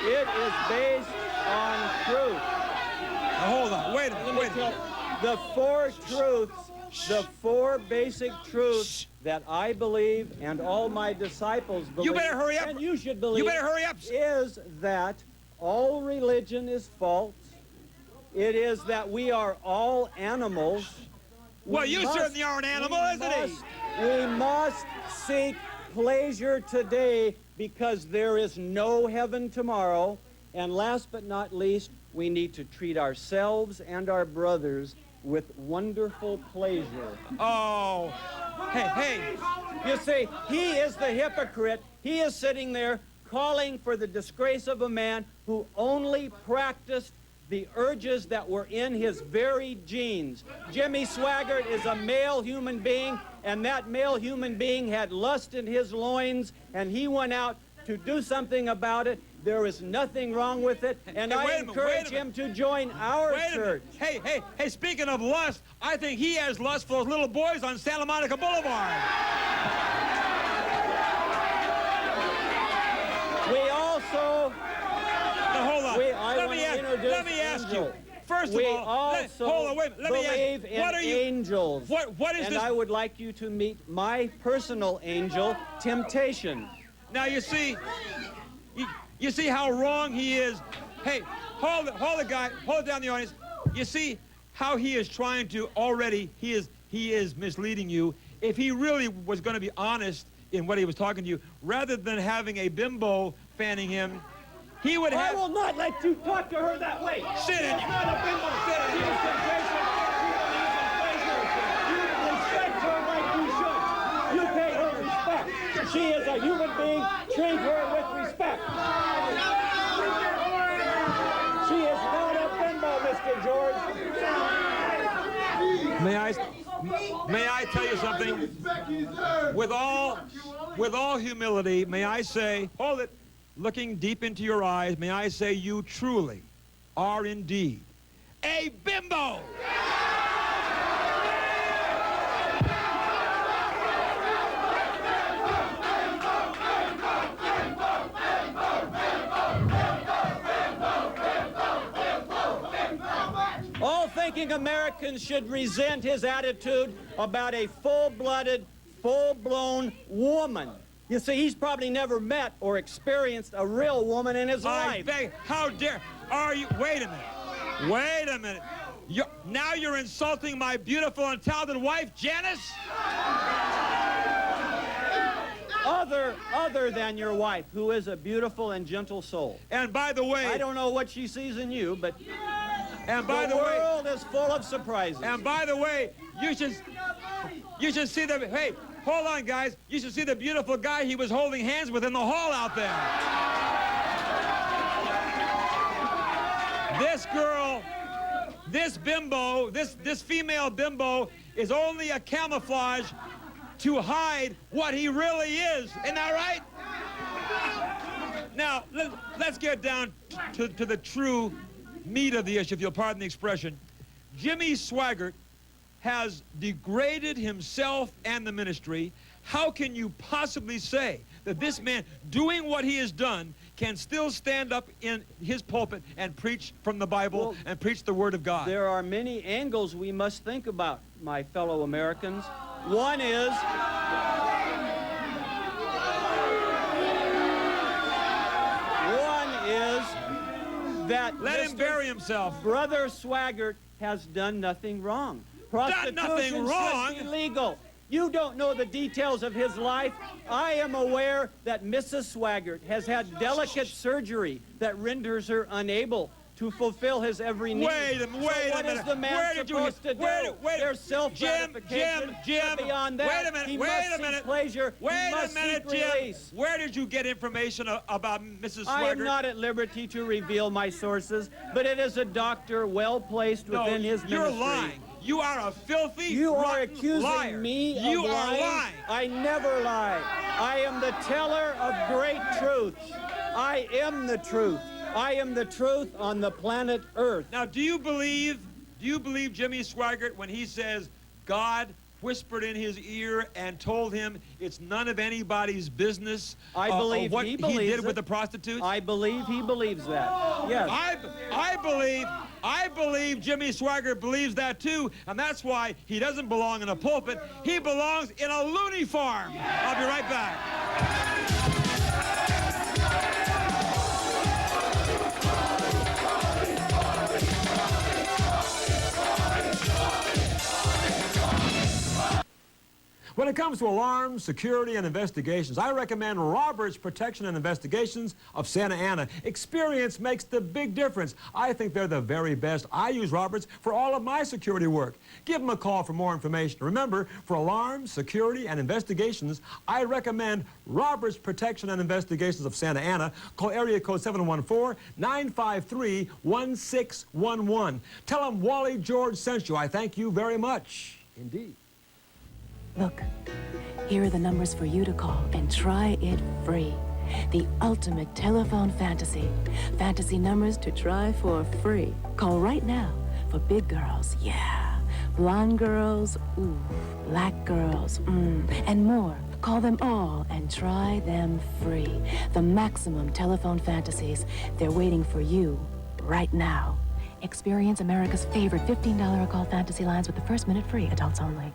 It is based on truth. now hold on. Wait a minute. The 4 truths, the 4 basic truths that I believe and all my disciples believe, You better hurry up. and you should believe, You better hurry up. is that all religion is false. It is that we are all animals. Well, you certainly are an animal, isn't he? We must seek pleasure today because there is no heaven tomorrow. And last but not least, we need to treat ourselves and our brothers with wonderful pleasure. Oh, hey. You see, he is the hypocrite. He is sitting there calling for the disgrace of a man who only practiced the urges that were in his very genes. Jimmy Swaggart is a male human being, and that male human being had lust in his loins, and he went out to do something about it. There is nothing wrong with it, and Hey, I wait a minute, encourage him to join our Wait a minute. church. Hey, speaking of lust, I think he has lust for those little boys on Santa Monica Boulevard. We also... Now, hold on. I Let want me to ask, introduce let me ask you. Angel. first of we all, also hold on, wait, let me believe ask, in what are you, angels. what is and this? I would like you to meet my personal angel, Temptation. Now you see how wrong he is. Hey, hold it, guy. Hold it down, the audience. You see how he is trying to already. He is misleading you. If he really was going to be honest in what he was talking to you, rather than having a bimbo fanning him, he would have. I will not let you talk to her that way. Sit in. She's not a bimbo. Sit in. She is temptation. You respect her like you should. You pay her respect. She is a human being. Treat her with respect. She is not a bimbo, Mr. George. May I tell you something? With all humility, may I say, hold it, looking deep into your eyes, may I say you truly are indeed a bimbo. All thinking Americans should resent his attitude about a full-blooded, full-blown woman. You see, he's probably never met or experienced a real woman in his life. How dare, are you, wait a minute. Wait a minute. Now you're insulting my beautiful and talented wife, Janice? Other than your wife, who is a beautiful and gentle soul. And by the way, I don't know what she sees in you, but and by the world is full of surprises. And by the way, you should see the, hey, hold on, guys. You should see the beautiful guy he was holding hands with in the hall out there. This girl, this bimbo, this female bimbo is only a camouflage to hide what he really is. Isn't that right? Now, let's get down to the true meat of the issue, if you'll pardon the expression. Jimmy Swaggart has degraded himself and the ministry. How can you possibly say that this man, doing what he has done, can still stand up in his pulpit and preach from the Bible and preach the Word of God? There are many angles we must think about, my fellow Americans. One is that let him bury himself. Brother Swaggart has done nothing wrong. Done nothing wrong? Illegal. You don't know the details of his life. I am aware that Mrs. Swaggart has had delicate surgery that renders her unable to fulfill his every need. Wait a minute. What is the man supposed to do? There's self-gratification. Jim, beyond that, wait a minute. He Wait must a minute. seek pleasure. Wait he must a minute, seek Jim. release. Where did you get information about Mrs. Swaggart? I am not at liberty to reveal my sources, but it is a doctor well placed within his ministry. You're lying. You are a filthy, You are rotten accusing liar. me You of are lying. lying. I never lie. I am the teller of great truths. I am the truth. I am the truth on the planet Earth. Now, do you believe Jimmy Swaggart when he says God whispered in his ear and told him it's none of anybody's business I believe what he did with the prostitutes? I believe he believes that. Yes. I believe Jimmy Swaggart believes that too, and that's why he doesn't belong in a pulpit. He belongs in a loony farm. I'll be right back. When it comes to alarms, security, and investigations, I recommend Roberts Protection and Investigations of Santa Ana. Experience makes the big difference. I think they're the very best. I use Roberts for all of my security work. Give them a call for more information. Remember, for alarms, security, and investigations, I recommend Roberts Protection and Investigations of Santa Ana. Call area code 714-953-1611. Tell them Wally George sent you. I thank you very much. Indeed. Look, here are the numbers for you to call and try it free. The ultimate telephone fantasy. Fantasy numbers to try for free. Call right now for big girls, yeah. Blonde girls, ooh. Black girls, and more. Call them all and try them free. The maximum telephone fantasies. They're waiting for you right now. Experience America's favorite $15 a call fantasy lines with the first minute free, adults only.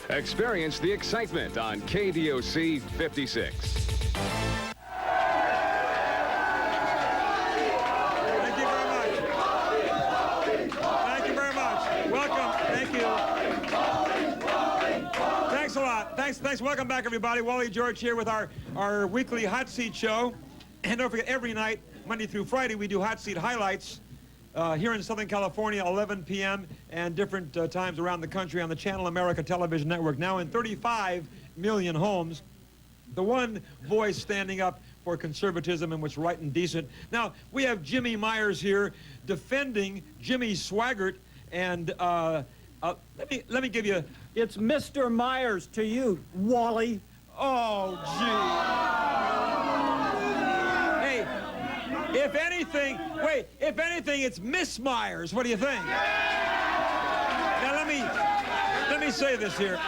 Experience the excitement on KDOC 56. Thank you very much. Thank you very much. Welcome. Thank you. Thanks a lot. Thanks. Welcome back, everybody. Wally George here with our weekly Hot Seat show. And don't forget, every night, Monday through Friday, we do Hot Seat highlights here in Southern California, 11 p.m. and different times around the country on the Channel America Television Network, now in 35 million homes. The one voice standing up for conservatism and what's right and decent. Now, we have Jimmy Myers here defending Jimmy Swaggart, and let me give you... It's Mr. Myers to you, Wally. Oh, gee. Hey, if anything, it's Miss Myers. What do you think? Now, let me say this here.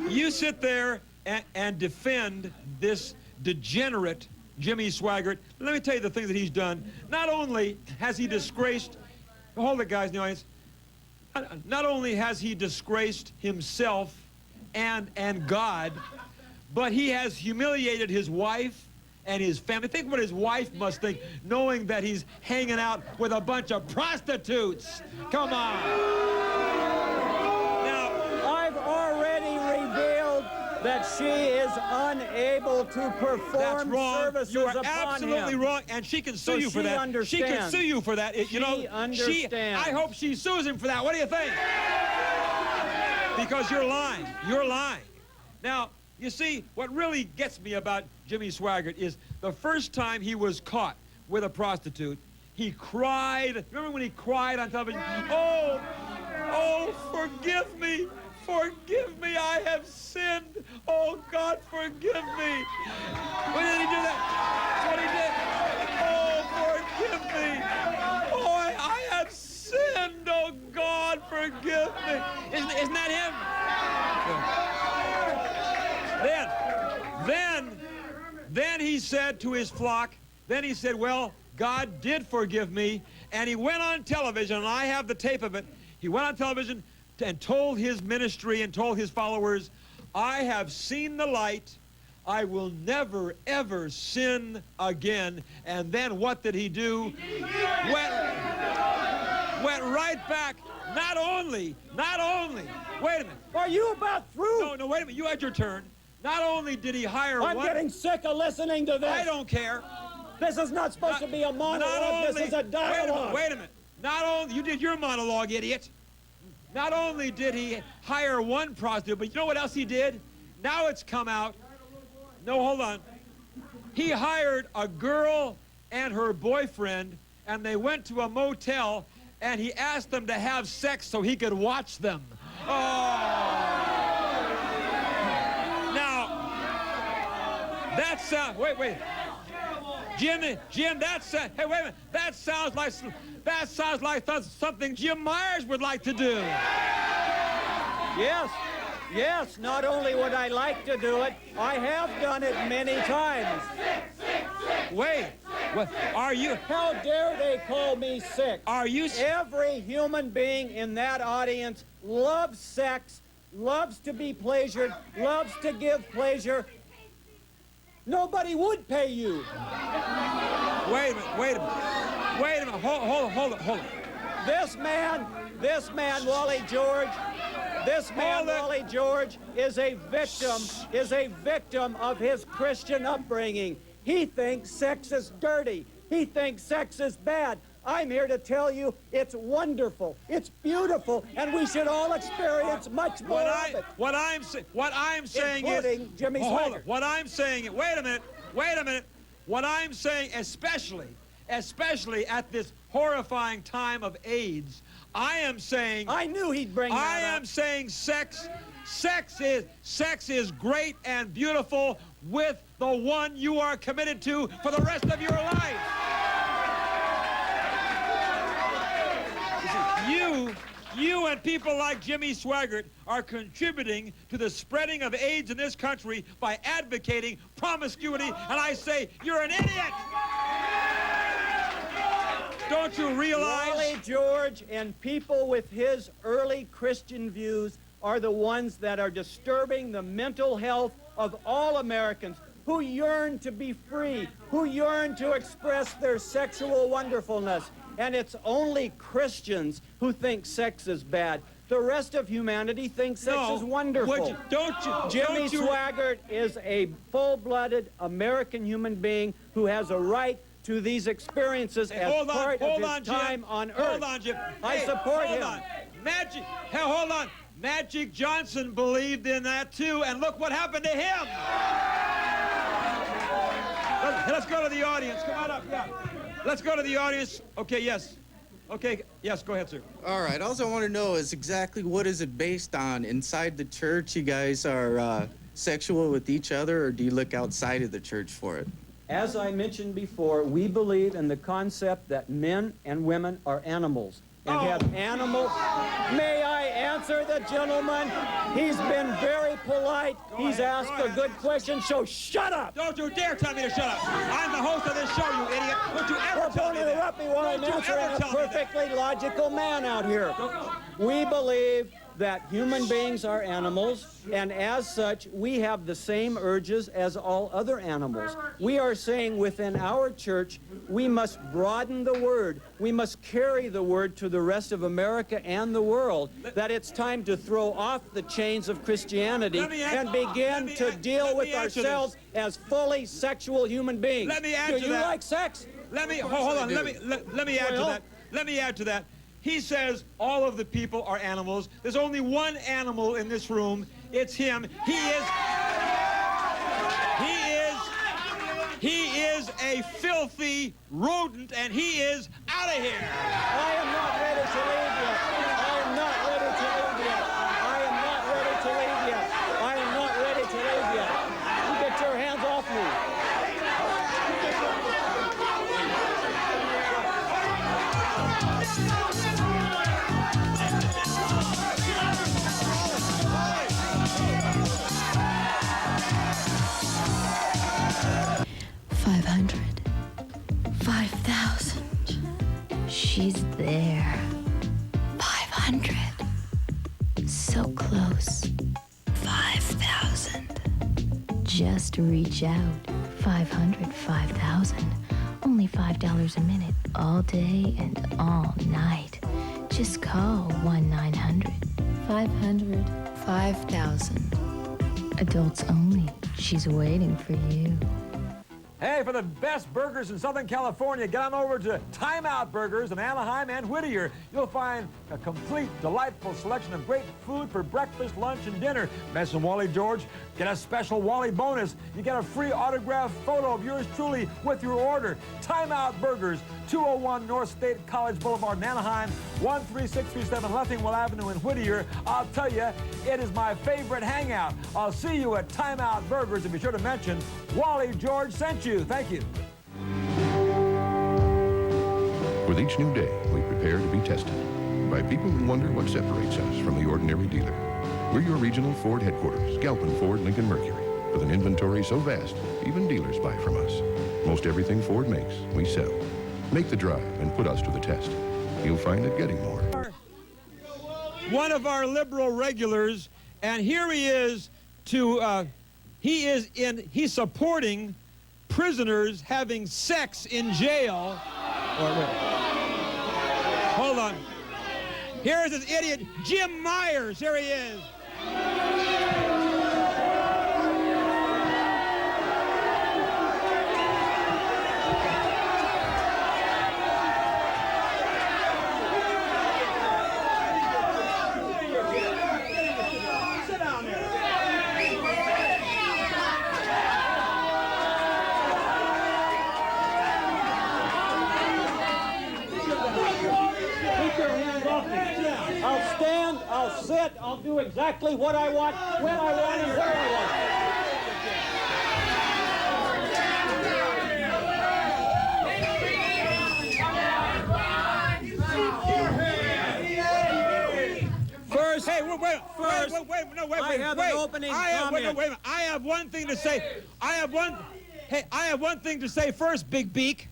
You sit there and defend this degenerate Jimmy Swaggart. Let me tell you the things that he's done. Not only has he disgraced... Hold it, guys in the audience. Not only has he disgraced himself and God, but he has humiliated his wife and his family. Think what his wife must think, knowing that he's hanging out with a bunch of prostitutes. Come on. Now, I've already revealed that she is unable to perform that's wrong. services You are upon absolutely him. wrong, and she can sue So you for she that. understands. She can sue you for that. She understands. I hope she sues him for that. What do you think? Because you're lying. You're lying. Now, you see, what really gets me about Jimmy Swaggart is the first time he was caught with a prostitute, he cried. Remember when he cried on television? Oh, forgive me. Forgive me, I have sinned. Oh, God, forgive me. When did he do that? That's what he did. Oh, forgive me. Oh, I have sinned. Oh, God, forgive me. Isn't that him? Then he said to his flock, then he said, well, God did forgive me. And he went on television, and I have the tape of it. He went on television and told his ministry and told his followers, I have seen the light. I will never, ever sin again. And then what did he do? Went right back. Not only, wait a minute. Are you about through? No, wait a minute. You had your turn. Not only did he hire I'm getting sick of listening to this. I don't care. This is not supposed to be a monologue. This is a dialogue. Wait a minute. Not only, you did your monologue, idiot. Not only did he hire one prostitute, but you know what else he did? Now it's come out. No, hold on. He hired a girl and her boyfriend, and they went to a motel, and he asked them to have sex so he could watch them. Oh. Now, that's, wait. Jim, that's, hey, wait a minute. That sounds like something Jim Myers would like to do. Yes, not only would I like to do it, I have done it many times. Wait, what, are you? How dare they call me sick? Are you? Every human being in that audience loves sex, loves to be pleasured, loves to give pleasure. Nobody would pay you. Wait a minute. Hold it. This man, Wally George, This man, Wally George, is a victim of his Christian upbringing. He thinks sex is dirty. He thinks sex is bad. I'm here to tell you it's wonderful, it's beautiful, and we should all experience much more of it. What I'm saying including is, Jimmy Swaggart. What I'm saying, wait a minute. What I'm saying, especially at this horrifying time of AIDS, I am saying, I knew he'd bring that up. I am saying sex is great and beautiful with the one you are committed to for the rest of your life. You and people like Jimmy Swaggart are contributing to the spreading of AIDS in this country by advocating promiscuity, and I say you're an idiot! Don't you realize? Wally George and people with his early Christian views are the ones that are disturbing the mental health of all Americans who yearn to be free, who yearn to express their sexual wonderfulness. And it's only Christians who think sex is bad. The rest of humanity thinks sex is wonderful. Jimmy Swaggart is a full-blooded American human being who has a right to these experiences as part of his time on Earth. Hold on, Jim. I support him. Hold on. Magic Johnson believed in that too, and look what happened to him. Let's go to the audience. Come on up. Yeah. Let's go to the audience. Okay, yes. Okay, yes, go ahead, sir. All right, all I want to know is exactly what is it based on? Inside the church, you guys are sexual with each other, or do you look outside of the church for it? As I mentioned before, we believe in the concept that men and women are animals and have animal. May I answer the gentleman? He's been very polite. He's asked a good question, so shut up. Don't you dare tell me to shut up. I'm the host of this show, you idiot. Don't you ever tell me that. Don't interrupt me while I'm answering a perfectly logical man out here. We believe that human beings are animals, and as such, we have the same urges as all other animals. We are saying within our church, we must broaden the word. We must carry the word to the rest of America and the world, that it's time to throw off the chains of Christianity and begin to deal with ourselves as fully sexual human beings. Let me add to that. Do you like sex? Hold on. Let me add to that. Let me add to that. He says all of the people are animals. There's only one animal in this room. It's him. He is a filthy rodent, and he is out of here. I am not ready to leave yet. I am not ready to leave yet. I am not ready to leave yet. I am not ready to leave yet. You get your hands off me. She's there. 500. So close. 5,000. Just reach out. 500, 5,000. Only $5 a minute. All day and all night. Just call 1-900. 500, 5,000. Adults only. She's waiting for you. Hey, for the best burgers in Southern California, get on over to Time Out Burgers in Anaheim and Whittier. You'll find a complete, delightful selection of great food for breakfast, lunch, and dinner. Mention Wally George, get a special Wally bonus. You get a free autographed photo of yours truly with your order. Time Out Burgers, 201 North State College Boulevard in Anaheim, 13637 Leffingwell Avenue in Whittier. I'll tell you, it is my favorite hangout. I'll see you at Time Out Burgers, and be sure to mention Wally George sent you. Thank you. With each new day, we prepare to be tested by people who wonder what separates us from the ordinary dealer. We're your regional Ford headquarters, Galpin Ford Lincoln Mercury, with an inventory so vast, even dealers buy from us. Most everything Ford makes, we sell. Make the drive and put us to the test. You'll find it getting more. One of our liberal regulars, and here he is he's supporting prisoners having sex in jail. Hold on. Here's this idiot, Jim Myers. Here he is. I'll stand, I'll sit, I'll do exactly what I want, when I want, and where I want. First, hey, wait, I have an opening comment. Wait a minute. I have one thing to say. I have one thing to say first, Big Beak.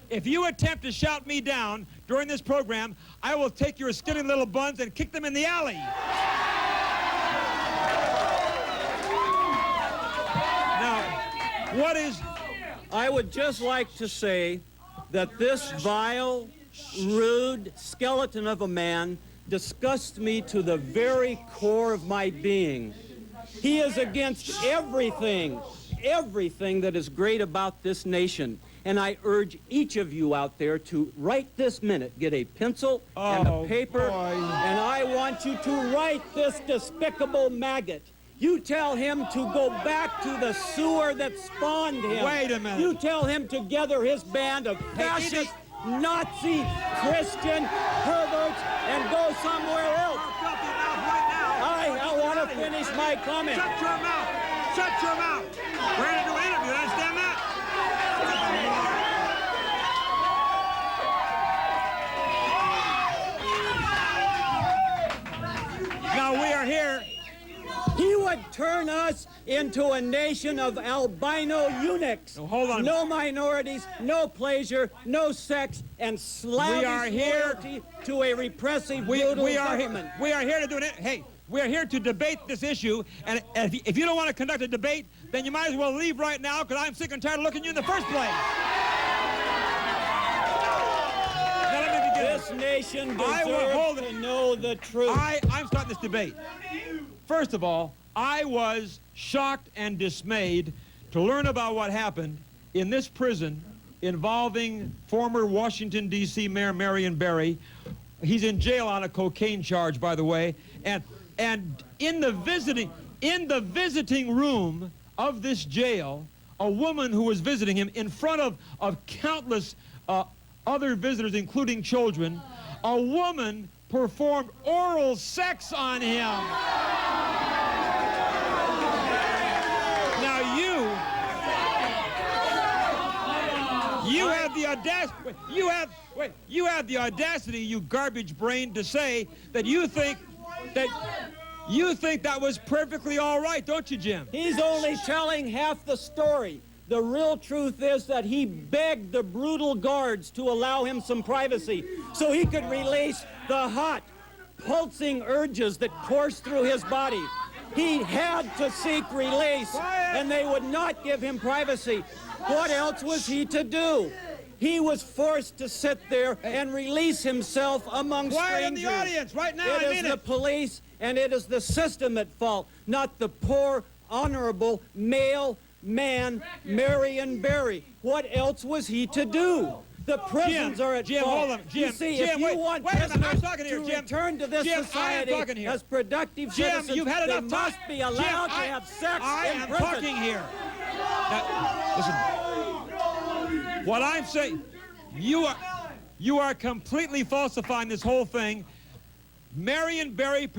If you attempt to shout me down during this program, I will take your skinny little buns and kick them in the alley. Now, what is... I would just like to say that this vile, rude skeleton of a man disgusts me to the very core of my being. He is against everything that is great about this nation. And I urge each of you out there to right this minute, get a pencil and a paper, and I want you to write this despicable maggot. You tell him to go back to the sewer that spawned him. Wait a minute. You tell him to gather his band of fascist, Nazi, Christian perverts and go somewhere else. I want to finish my comment. Shut your mouth. Shut your mouth. We're going to do an interview. Understand that? Now we are here. He would turn us into a nation of albino eunuchs. No, hold on. No minorities, no pleasure, no sex, and slavish loyalty to a repressive, brutal government. We are here to do it. Hey, we are here to debate this issue, and if you don't want to conduct a debate, then you might as well leave right now, because I'm sick and tired of looking at you in the first place. Now, let me begin. This nation deserves to know the truth. I'm starting this debate. First of all, I was shocked and dismayed to learn about what happened in this prison involving former Washington, D.C. Mayor Marion Barry. He's in jail on a cocaine charge, by the way, and in the visiting room of this jail, a woman who was visiting him in front of countless other visitors, including children, a woman performed oral sex on him. Now you have the audacity. You have the audacity, you garbage brain, to say that you think that was perfectly all right, don't you, Jim? He's only telling half the story. The real truth is that he begged the brutal guards to allow him some privacy so he could release the hot, pulsing urges that coursed through his body. He had to seek release, and they would not give him privacy. What else was he to do? He was forced to sit there and release himself among strangers. Quiet in the audience right now. It is the police and it is the system at fault, not the poor, honorable male man, Marion Barry. What else was he to do? The prisons are at fault. Hold on. Jim, you see, if you want prisoners to return to this society as productive citizens, you've had enough they must be allowed to have sex in prison. I am talking here. Now, listen. What I'm saying, you are completely falsifying this whole thing. Marion Barry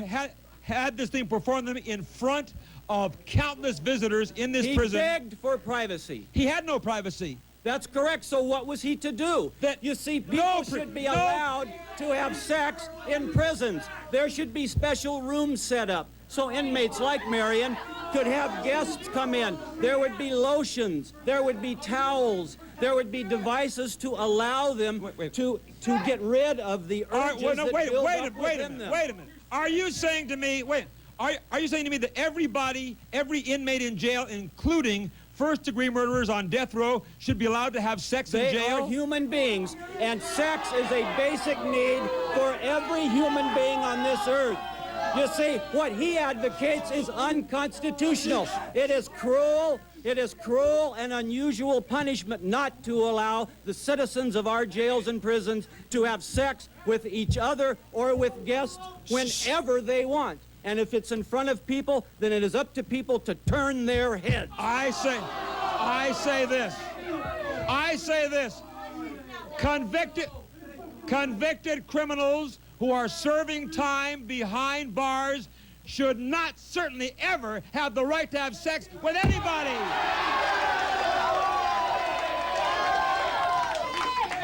had this thing performed in front of countless visitors in this prison. He begged for privacy. He had no privacy. That's correct. So what was he to do? You see, people should be allowed to have sex in prisons. There should be special rooms set up so inmates like Marion could have guests come in. There would be lotions. There would be towels. There would be devices to allow them to get rid of the urges that build up within them. Wait a minute. Are you saying to me, Are you saying to me that everybody, every inmate in jail, including first-degree murderers on death row, should be allowed to have sex in jail? They are human beings, and sex is a basic need for every human being on this earth. You see, what he advocates is unconstitutional. It is cruel and unusual punishment not to allow the citizens of our jails and prisons to have sex with each other or with guests whenever they want. And if it's in front of people, then it is up to people to turn their heads. I say this. Convicted criminals who are serving time behind bars should not certainly ever have the right to have sex with anybody.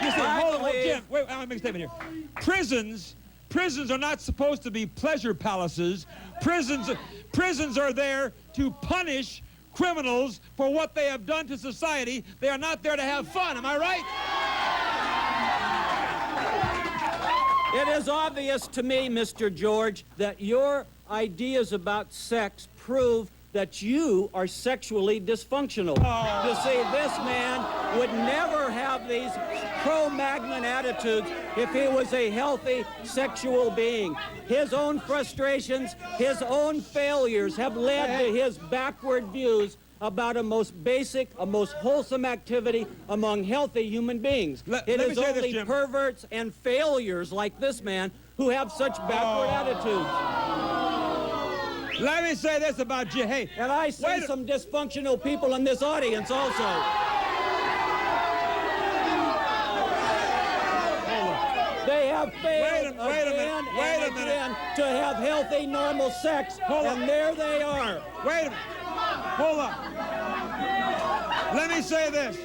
You see, hold on, Jim, wait, I want to make a statement here. Prisons are not supposed to be pleasure palaces. Prisons are there to punish criminals for what they have done to society. They are not there to have fun, am I right? It is obvious to me, Mr. George, that your ideas about sex prove that you are sexually dysfunctional. You see, this man would never have these Cro-Magnon attitudes if he was a healthy sexual being. His own frustrations, his own failures have led to his backward views about a most basic, a most wholesome activity among healthy human beings. It is only perverts and failures like this man who have such backward attitudes. Let me say this about Jim. Hey, and I see some dysfunctional people in this audience also. They have failed again to have healthy, normal sex, and there they are. Wait a minute. Hold on. Let me say this.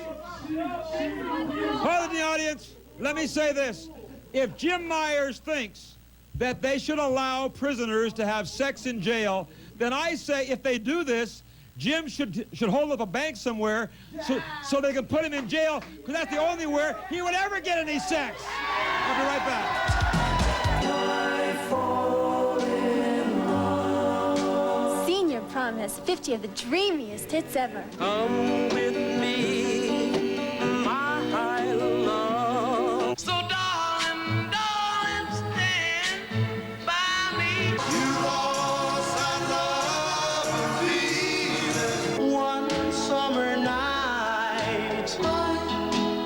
Hold in the audience. Let me say this. If Jim Myers thinks that they should allow prisoners to have sex in jail, then I say if they do this, Jim should hold up a bank somewhere so they can put him in jail, because that's the only where he would ever get any sex. I'll be right back. Senior Prom has 50 of the dreamiest hits ever. Come with me, my love. So darling, stand by me. You lost our love feeling one summer night.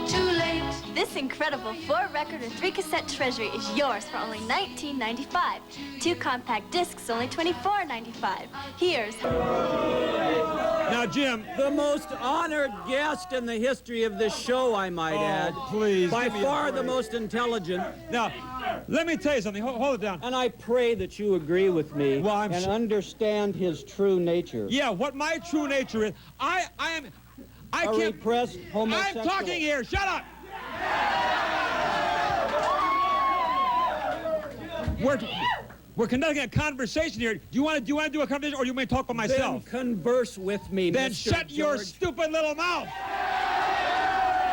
Too late. This incredible 4-record and 3-cassette treasury is yours for only $19.95. 2 compact discs, only $24.95. Here's... Now, Jim... The most honored guest in the history of this show, I might add. Please. By far the most intelligent. Now, let me tell you something. Hold it down. And I pray that you agree with me and understand his true nature. Yeah, what my true nature is. I can't... repressed homosexual. I'm talking here. Shut up. We're conducting a conversation here. Do you want to do a conversation, or do you want me to talk by myself? Then converse with me, Then Mr. shut George. your stupid little mouth.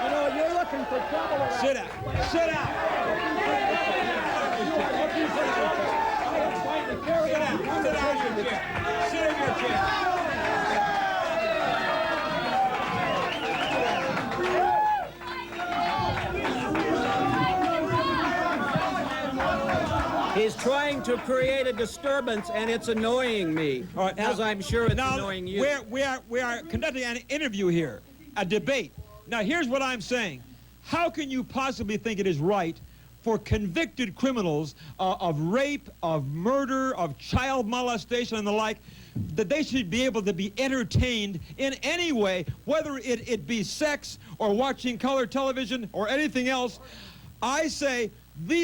You know, you're looking for trouble. Sit down. Sit down. Sit in your chair. He's trying to create a disturbance, and it's annoying me, as I'm sure it's annoying you. We are conducting an interview here, a debate. Now, here's what I'm saying. How can you possibly think it is right for convicted criminals of rape, of murder, of child molestation, and the like, that they should be able to be entertained in any way, whether it be sex or watching color television or anything else? I say,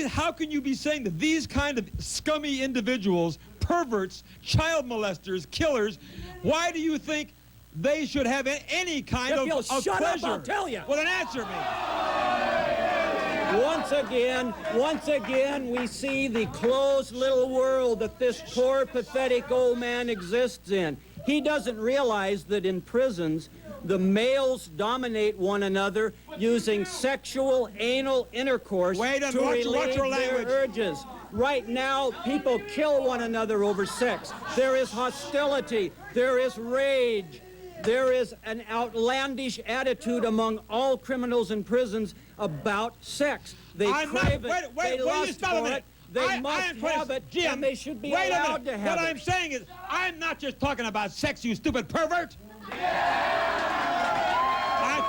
how can you be saying that these kind of scummy individuals, perverts, child molesters, killers, why do you think they should have any kind of shut pleasure? Up, I'll tell you. Well, then answer me. Once again, we see the closed little world that this poor, pathetic old man exists in. He doesn't realize that in prisons, the males dominate one another using sexual anal intercourse to relieve their urges. Right now, people kill one another over sex. There is hostility. There is rage. There is an outlandish attitude among all criminals in prisons about sex. They crave it. They lust for it. They must have it, Jim, and they should be wait a allowed minute. to have What it. I'm saying is, I'm not just talking about sex, you stupid pervert. I'm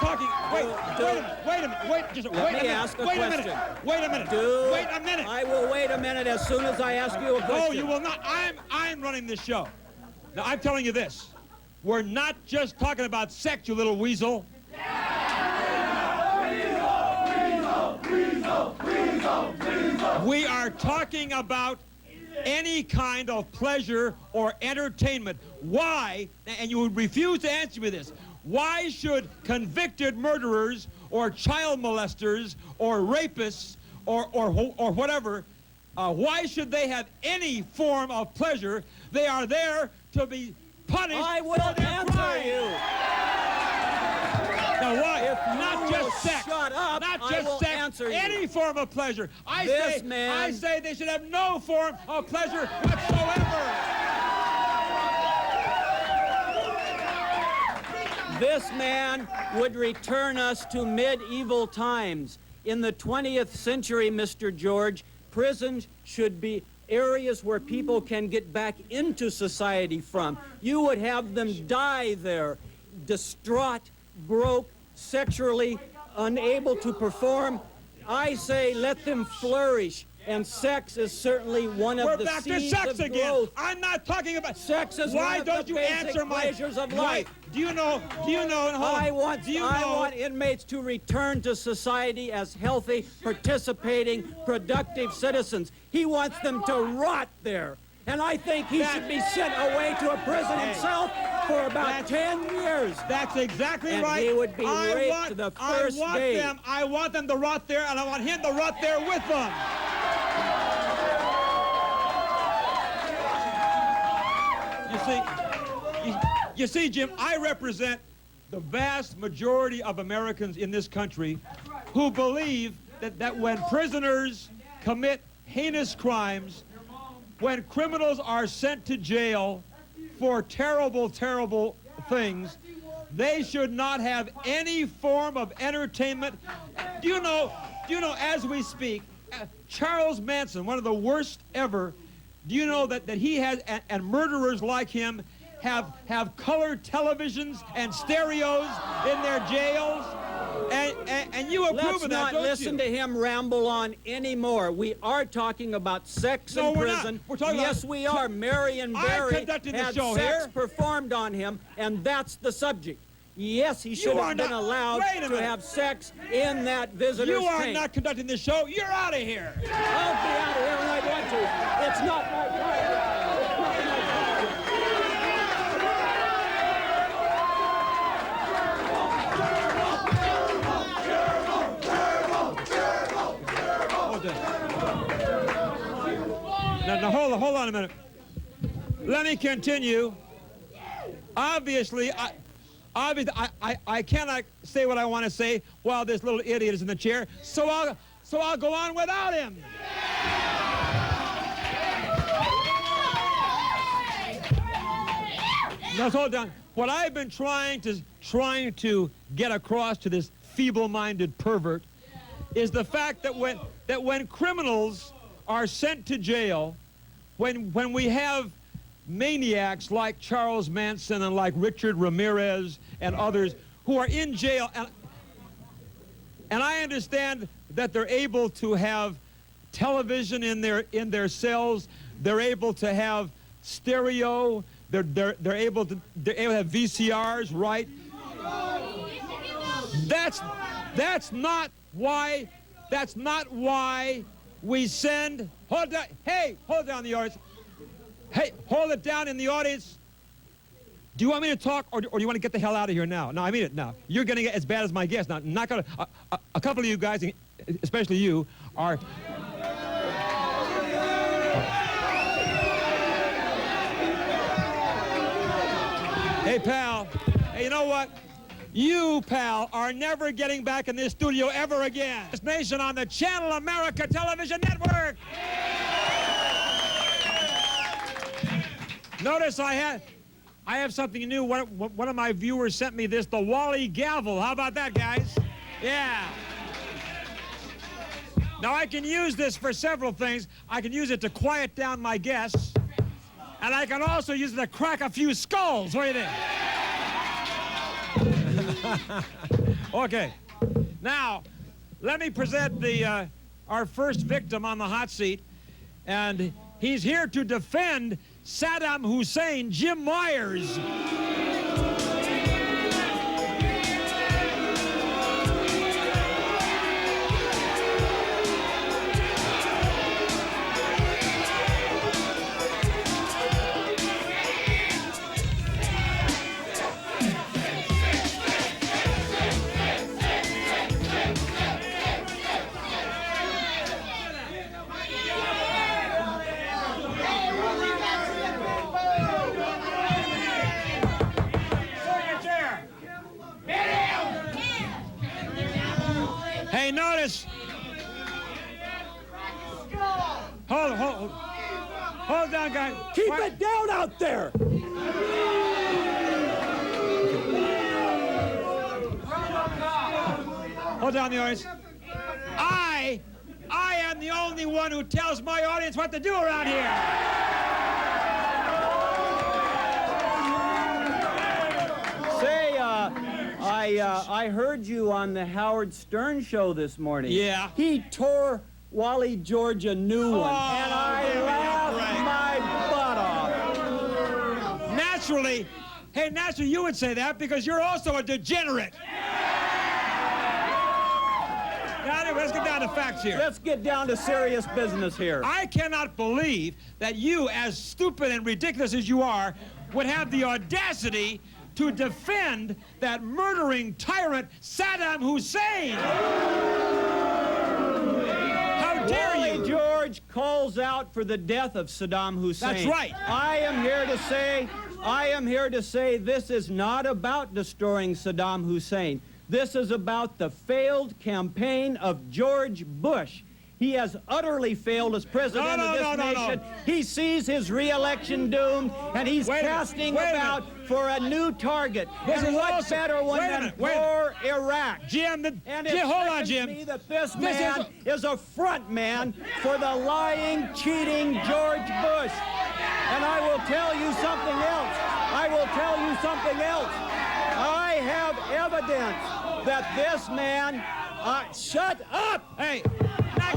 talking. Wait a minute. Let me ask a question. Wait a minute. Wait a minute. I will wait a minute as soon as I ask you a question. No, you will not. I'm running this show. Now, I'm telling you this. We're not just talking about sex, you little weasel. We are talking about any kind of pleasure or entertainment. Why, and you would refuse to answer me this, why should convicted murderers or child molesters or rapists or whatever, why should they have any form of pleasure? They are there to be punished. I will for their answer crime. you. Now why? If Not you just will sex. shut up, Not I just will sex. answer you. Any form of pleasure. I say they should have no form of pleasure whatsoever. This man would return us to medieval times. In the 20th century, Mr. George, prisons should be areas where people can get back into society from. You would have them die there, distraught, broke, sexually unable to perform. I say let them flourish. And sex is certainly one of the We're back to seeds sex of again. growth. I'm not talking about sex. Is why one of don't the you basic answer my pleasures of life. Do you know? I want inmates to return to society as healthy, participating, productive citizens. He wants them to rot there. And I think he should be sent away to a prison himself for about 10 years. That's exactly and right. He would be raped the first day. I want them to rot there, and I want him to rot there with them. You see, Jim, I represent the vast majority of Americans in this country who believe that when prisoners commit heinous crimes, when criminals are sent to jail for terrible, terrible things, they should not have any form of entertainment. Do you know, as we speak, Charles Manson, one of the worst ever, do you know that he has, and murderers like him, have colored televisions and stereos in their jails? And you approve of that, don't you? Let's not listen to him ramble on anymore. We are talking about sex in prison. Not. We're talking yes, about... we are. Marion Barry had show sex here. performed on him, and that's the subject. Yes, he should have been allowed to have sex in that visitor's You are tank. not conducting this show. You're out of here. I'll be out of here when I want to. It's not my time. Now, hold on a minute. Let me continue. Obviously, I cannot say what I want to say while this little idiot is in the chair, so I'll go on without him. Now, hold on. What I've been trying to get across to this feeble-minded pervert is the fact that when criminals are sent to jail, when we have maniacs like Charles Manson and like Richard Ramirez and others who are in jail, and I understand that they're able to have television in their cells, they're able to have stereo, they're able to have VCRs, right? That's not why we send. Hold down. Hey, hold down the audience. Hey, hold it down in the audience. Do you want me to talk, or do you want to get the hell out of here now? No, I mean it now. You're going to get as bad as my guest. Now, not gonna. A couple of you guys, especially you, are. Hey, pal. Hey, you know what? You, pal, are never getting back in this studio ever again. This nation on the Channel America Television Network. Notice I have something new. One of my viewers sent me this, the Wally gavel. How about that, guys? Yeah. Now, I can use this for several things. I can use it to quiet down my guests, and I can also use it to crack a few skulls. What do you think? Okay. Now, let me present our first victim on the hot seat, and he's here to defend Saddam Hussein, Jim Myers. Hey, notice. Hold down, guys. Keep it down out there. Hold down the audience. I am the only one who tells my audience what to do around here. Say, I heard you on the Howard Stern show this morning. Yeah. He tore Wally George a new one, and I laughed my butt off. Naturally, you would say that because you're also a degenerate. Now, anyway, let's get down to facts here. Let's get down to serious business here. I cannot believe that you, as stupid and ridiculous as you are, would have the audacity to defend that murdering tyrant, Saddam Hussein. How dare you? Wally George calls out for the death of Saddam Hussein. That's right. I am here to say this is not about destroying Saddam Hussein. This is about the failed campaign of George Bush. He has utterly failed as president of this nation. He sees his re-election doomed, and he's casting about for a new target. And what better one than for Iraq? Jim, hold on, Jim. Me that this man is a front man for the lying, cheating George Bush. And I will tell you something else. I have evidence that this man... shut up! Hey, knock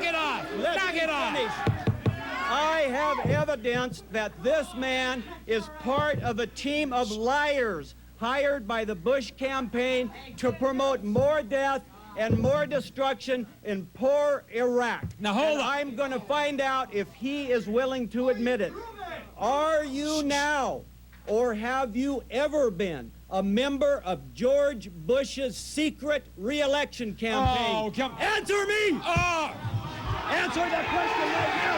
it off! I have evidence that this man is part of a team of liars hired by the Bush campaign to promote more death and more destruction in poor Iraq. Now hold on. I'm going to find out if he is willing to admit it. Are you now, or have you ever been, a member of George Bush's secret re-election campaign? Oh, come... Answer me! Oh! Answer that question right now!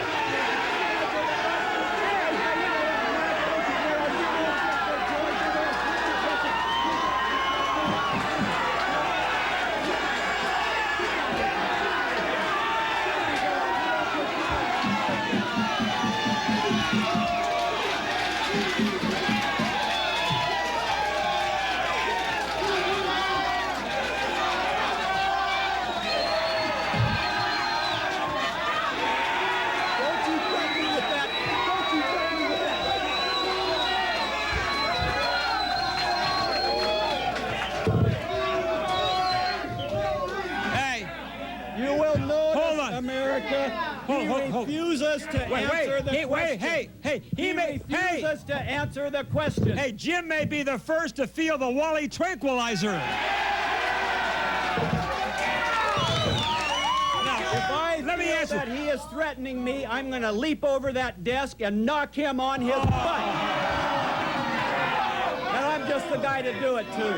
Refuses to answer the question. He refuses to answer the question. Hey, Jim may be the first to feel the Wally tranquilizer. Now, if I feel that he is threatening me, I'm going to leap over that desk and knock him on his butt. And I'm just the guy to do it, too.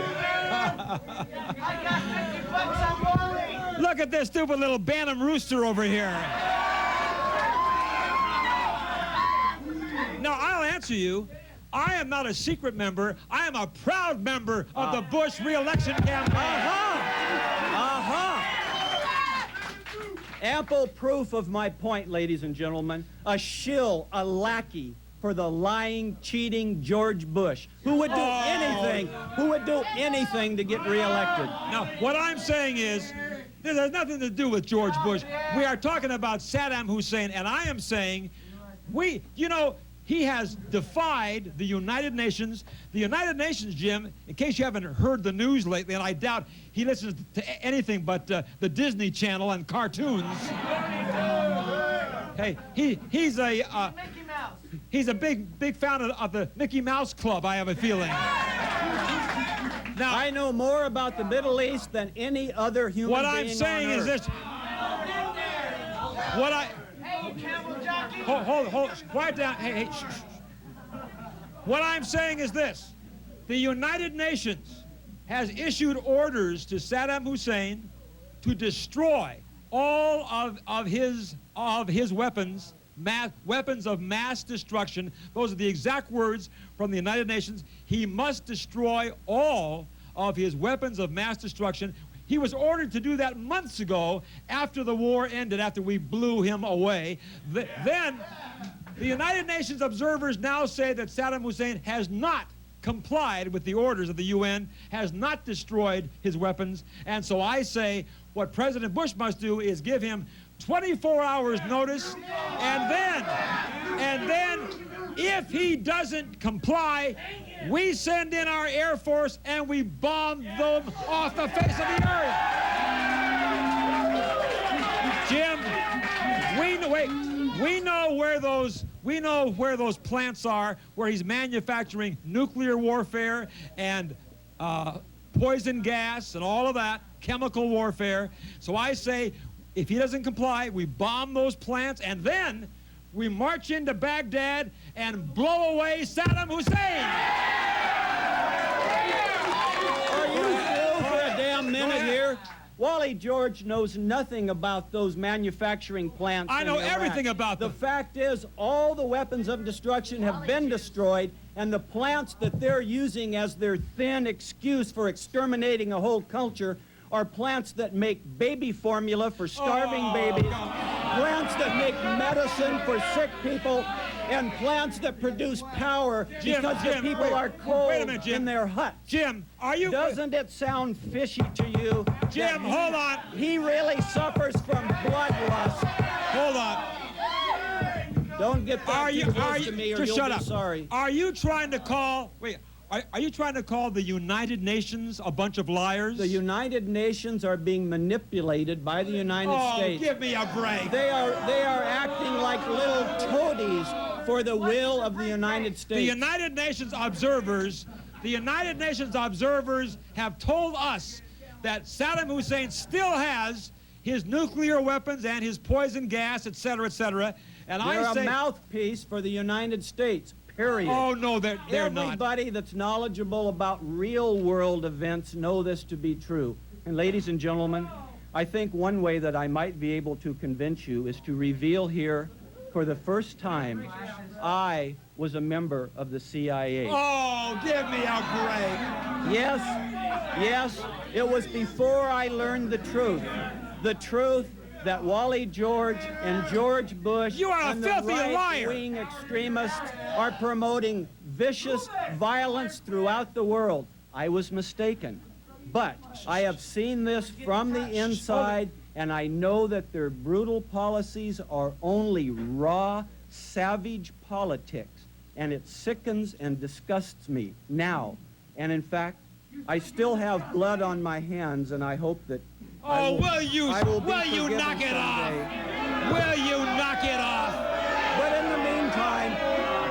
Look at this stupid little bantam rooster over here. Now, I'll answer you. I am not a secret member. I am a proud member of the Bush re-election campaign. Ample proof of my point, ladies and gentlemen. A shill, a lackey for the lying, cheating George Bush, who would do anything to get reelected. Now, what I'm saying is, this has nothing to do with George Bush. We are talking about Saddam Hussein, and I am saying, he has defied the United Nations. The United Nations, Jim, in case you haven't heard the news lately, and I doubt he listens to anything but the Disney Channel and cartoons. Hey, he's a big fan of the Mickey Mouse Club, I have a feeling. Now, I know more about the Middle East than any other human being on Earth. What I'm saying is this. Hold, quiet down. Hey, shh. What I'm saying is this. The United Nations has issued orders to Saddam Hussein to destroy all of his weapons, weapons of mass destruction. Those are the exact words from the United Nations. He must destroy all of his weapons of mass destruction. He was ordered to do that months ago after the war ended, after we blew him away. Then the United Nations observers now say that Saddam Hussein has not complied with the orders of the UN, has not destroyed his weapons. And so I say what President Bush must do is give him 24 hours notice, and then if he doesn't comply, we send in our Air Force and we bomb them off the face of the earth. Jim, we know where those plants are, where he's manufacturing nuclear warfare and poison gas and all of that, chemical warfare. So I say, if he doesn't comply, we bomb those plants, and then we march into Baghdad and blow away Saddam Hussein. Are you still for a damn minute here? Wally George knows nothing about those manufacturing plants. I know everything about them. The fact is, all the weapons of destruction have been destroyed, and the plants that they're using as their thin excuse for exterminating a whole culture are plants that make baby formula for starving babies, plants that make medicine for sick people, and plants that produce power because the people are cold in their huts. Jim, are you... Doesn't it sound fishy to you? Jim, hold on. He really suffers from bloodlust. Hold on. Don't get that too close to me or just you'll shut be up. sorry. Are you trying to call... Wait. Are you trying to call the United Nations a bunch of liars? The United Nations are being manipulated by the United States. Oh, give me a break. They are acting like little toadies for the will of the United States. The United Nations observers have told us that Saddam Hussein still has his nuclear weapons and his poison gas, et cetera, et cetera. And they're a mouthpiece for the United States. Period. Oh, no, they're not. Everybody that's knowledgeable about real-world events know this to be true. And ladies and gentlemen, I think one way that I might be able to convince you is to reveal here, for the first time, I was a member of the CIA. Oh, give me a break. Yes, it was before I learned the truth. The truth that Wally George and George Bush and the right-wing extremists are promoting vicious violence throughout the world. I was mistaken. But I have seen this from the inside, and I know that their brutal policies are only raw, savage politics, and it sickens and disgusts me now. And in fact, I still have blood on my hands, and I hope that will you knock it off? Will you knock it off? But in the meantime,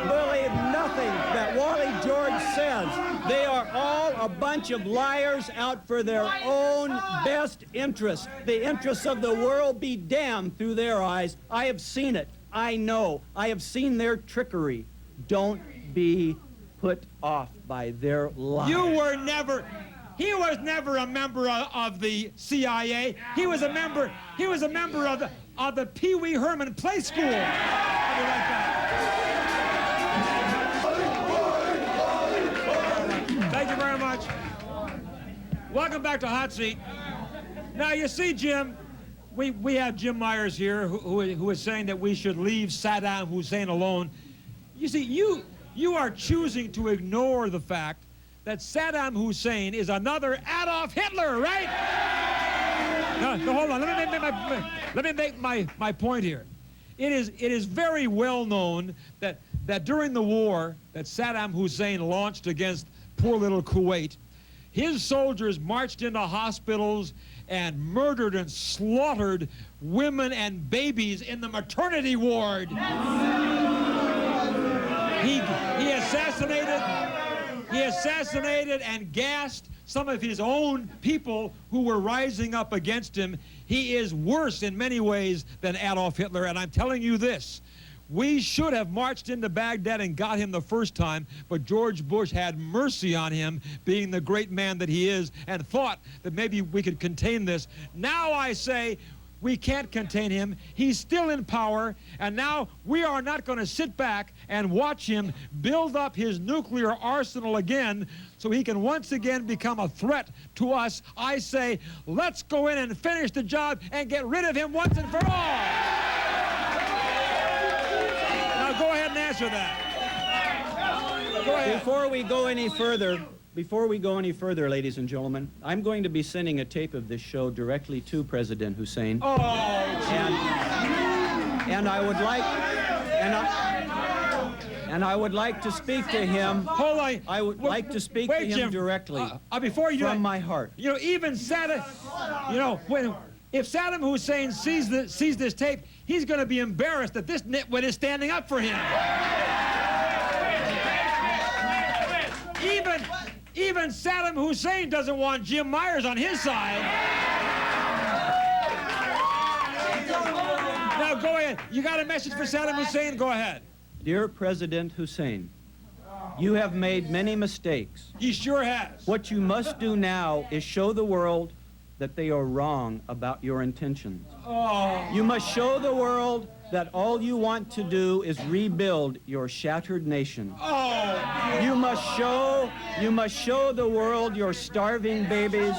believe nothing that Wally George says. They are all a bunch of liars out for their own best interests. The interests of the world be damned through their eyes. I have seen it. I know. I have seen their trickery. Don't be put off by their lies. He was never a member of the CIA. He was a member of the Pee-wee Herman Play School. I'll be right back. Thank you very much. Welcome back to Hot Seat. Now, you see, Jim, we have Jim Myers here who is saying that we should leave Saddam Hussein alone. You see, you are choosing to ignore the fact that Saddam Hussein is another Adolf Hitler, right? No, hold on. Let me make my point here. It is very well known that during the war that Saddam Hussein launched against poor little Kuwait, his soldiers marched into hospitals and murdered and slaughtered women and babies in the maternity ward. He assassinated and gassed some of his own people who were rising up against him. He is worse in many ways than Adolf Hitler, and I'm telling you this. We should have marched into Baghdad and got him the first time, but George Bush had mercy on him, being the great man that he is, and thought that maybe we could contain this. Now I say we can't contain him. He's still in power, and now we are not going to sit back and watch him build up his nuclear arsenal again so he can once again become a threat to us. I say, let's go in and finish the job and get rid of him once and for all. Now go ahead and answer that. Go ahead. Before we go any further, ladies and gentlemen, I'm going to be sending a tape of this show directly to President Hussein. Oh, and I would like, I would like to speak to him. Hold on. I would like to speak to him Jim, directly before you from my heart. You know, even Saddam, if Saddam Hussein sees this tape, he's going to be embarrassed that this nitwit is standing up for him. Even Saddam Hussein doesn't want Jim Myers on his side. Now go ahead. You got a message for Saddam Hussein? Go ahead. Dear President Hussein, you have made many mistakes. He sure has. What you must do now is show the world that they are wrong about your intentions. Oh. You must show the world that all you want to do is rebuild your shattered nation. Oh. You must show the world your starving babies.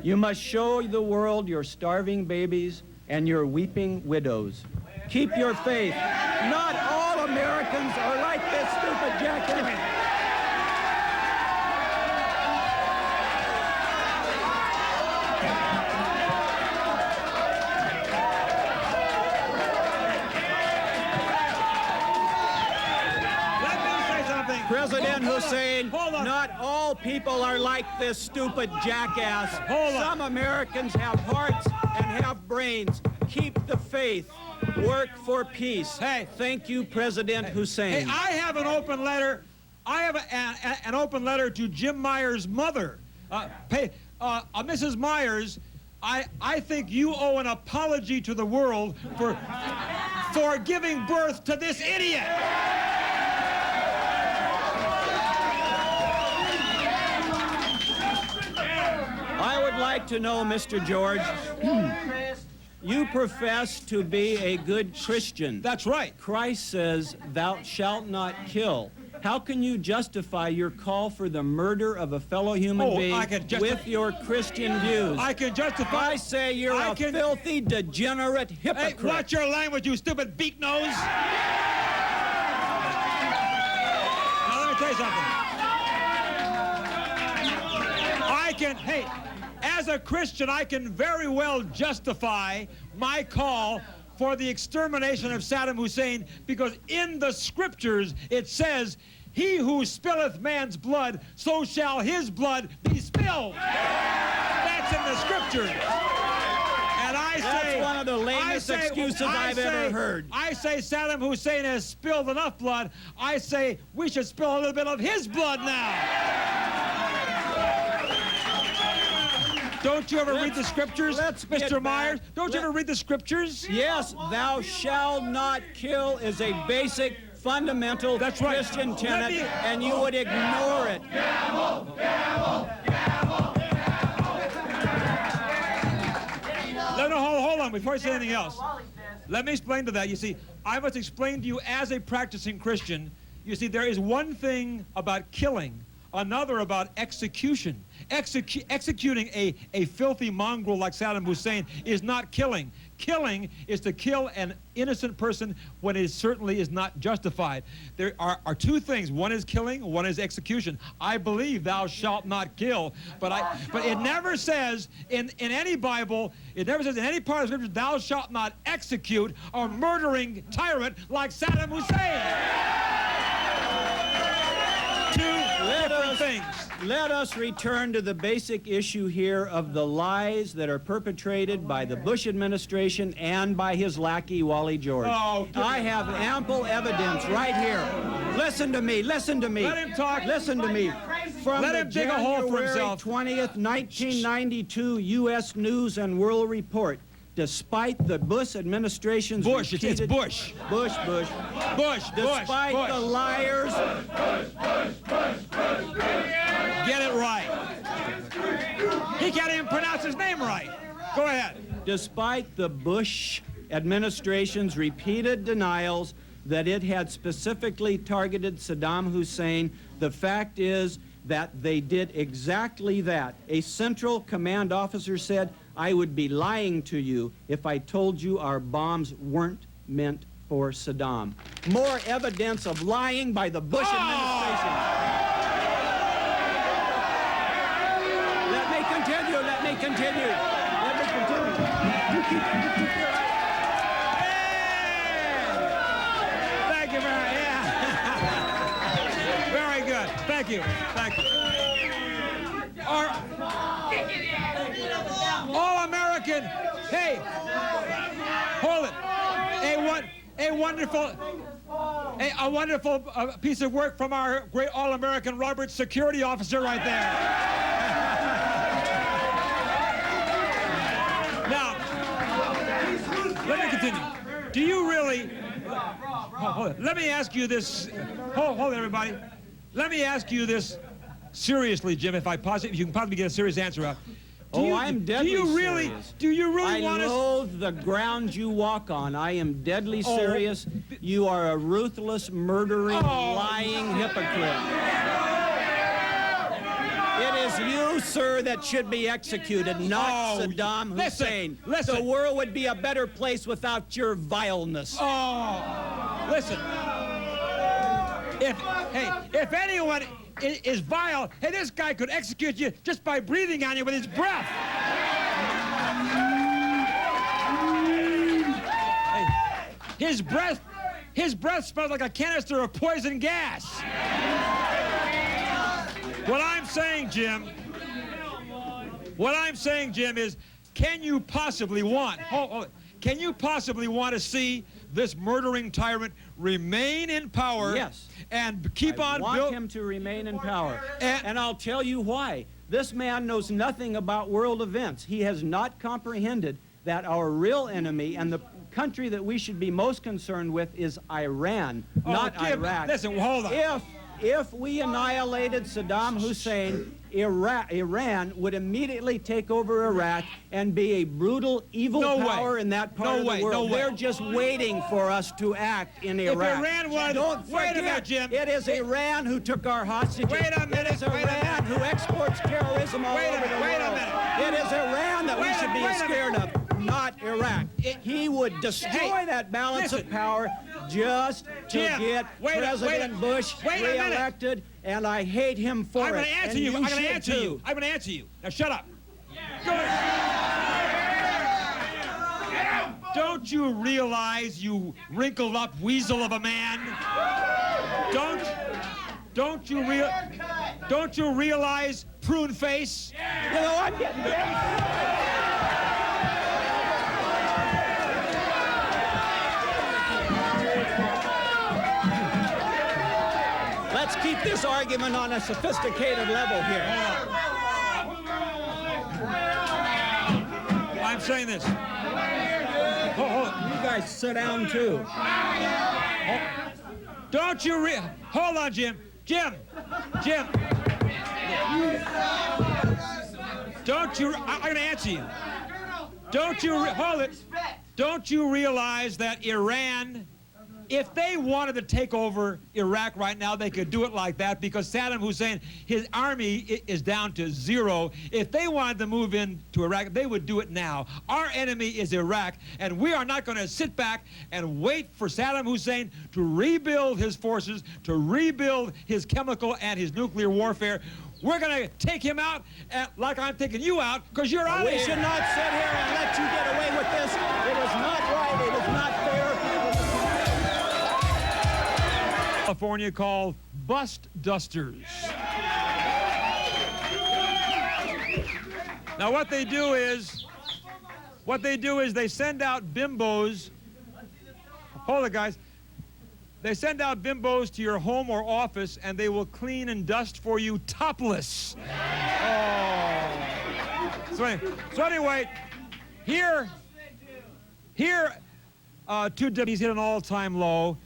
You must show the world your starving babies and your weeping widows. Keep your faith. Not all Americans are like this stupid jackass. President Hussein, not all people are like this stupid jackass. Some Americans have hearts and have brains. Keep the faith. Work for peace. Hey, thank you, President Hussein. Hey, I have an open letter. I have an open letter to Jim Myers' mother. Mrs. Myers, I think you owe an apology to the world for giving birth to this idiot. I would like to know, Mr. George, you profess to be a good Christian. That's right. Christ says, thou shalt not kill. How can you justify your call for the murder of a fellow human being with your Christian views? I can justify. I say you're a filthy, degenerate hypocrite. Hey, watch your language, you stupid beak nose. Now, let me tell you something. Hey, as a Christian, I can very well justify my call for the extermination of Saddam Hussein, because in the Scriptures it says, he who spilleth man's blood, so shall his blood be spilled. That's in the Scriptures. And I say... That's one of the lamest excuses I've ever heard. I say Saddam Hussein has spilled enough blood. I say we should spill a little bit of his blood now. Don't you ever read the Scriptures, Mr. Myers? Don't you ever read the Scriptures? Yes, thou shalt not kill is a basic, fundamental Christian tenet, and you would ignore it. Gavel, gavel, gavel, gavel. No, hold on, before I say anything else. Let me explain to that. You see, I must explain to you as a practicing Christian, you see, there is one thing about killing another about execution. Executing a filthy mongrel like Saddam Hussein is not killing. Killing is to kill an innocent person when it certainly is not justified. There are two things. One is killing, one is execution. I believe thou shalt not kill, but it never says in any Bible, it never says in any part of Scripture, thou shalt not execute a murdering tyrant like Saddam Hussein. Two different things. Let us return to the basic issue here of the lies that are perpetrated by the Bush administration and by his lackey, Wally George. Oh, I have ample evidence right here. Listen to me, listen to me. Let him talk. Listen to me. From Let the him dig a hole for himself. January 20th, 1992 U.S. News and World Report, despite the Bush administration's Bush, it's repeated... Bush. Bush. Despite Bush. the liars... Get it right. He can't even pronounce his name right. Go ahead. Despite the Bush administration's repeated denials that it had specifically targeted Saddam Hussein, the fact is that they did exactly that. A Central Command officer said, "I would be lying to you if I told you our bombs weren't meant for Saddam." More evidence of lying by the Bush administration. Let me continue. Thank you very much. Yeah. Very good. Thank you. Thank you. All American. Hey, hold it. A wonderful piece of work from our great All-American Robert security officer right there. Now, let me continue. Do you really... Hold it. Let me ask you this... Hold it, everybody. Let me ask you this seriously, Jim, if you can possibly get a serious answer out. I'm deadly serious. Do you really want to... I loathe the ground you walk on. I am deadly serious. You are a ruthless, murdering, lying hypocrite. It is you, sir, that should be executed, not Saddam Hussein. Listen. The world would be a better place without your vileness. Listen. If anyone is vile, hey, this guy could execute you just by breathing on you with his breath. Hey, his breath smells like a canister of poison gas. What I'm saying, Jim, is, can you possibly want to see this murdering tyrant remain in power? Yes. And keep on building? I want him to remain in power. And I'll tell you why. This man knows nothing about world events. He has not comprehended that our real enemy and the country that we should be most concerned with is Iran, not Iraq. Listen, hold on. If we annihilated Saddam Hussein, Iran would immediately take over Iraq and be a brutal, evil power in that part of the world. They're just waiting for us to act in Iraq. If Iran would... Don't forget, wait a minute, Jim. It is Iran who took our hostages. Wait a minute. It is Iran who exports terrorism all over the world. Wait a minute. It is Iran that we should be scared of, not Iraq. He would destroy that balance of power just to get President Bush reelected, and I hate him for it. I'm going to answer you. I'm going to answer you. Now shut up. Don't you realize, you wrinkled up weasel of a man? Don't you realize, prune face? You know, I'm getting Let's keep this argument on a sophisticated level here. I'm saying this. Hold on. You guys sit down, too. Don't you hold on, Jim. Jim. Don't you... I'm going to answer you. Don't you... Hold it. Don't you realize that Iran If they wanted to take over Iraq right now, they could do it like that because Saddam Hussein, his army is down to 0. If they wanted to move into Iraq, they would do it now. Our enemy is Iraq, and we are not going to sit back and wait for Saddam Hussein to rebuild his forces, to rebuild his chemical and his nuclear warfare. We're going to take him out like I'm taking you out because you're out of here. We should not sit here and let you get away with this. It is not right. It is not fair. California called bust dusters. Now what they do is they send out bimbos. Hold it, guys. They send out bimbos to your home or office, and they will clean and dust for you topless. Oh. So anyway, here, 2W's hit an all-time low.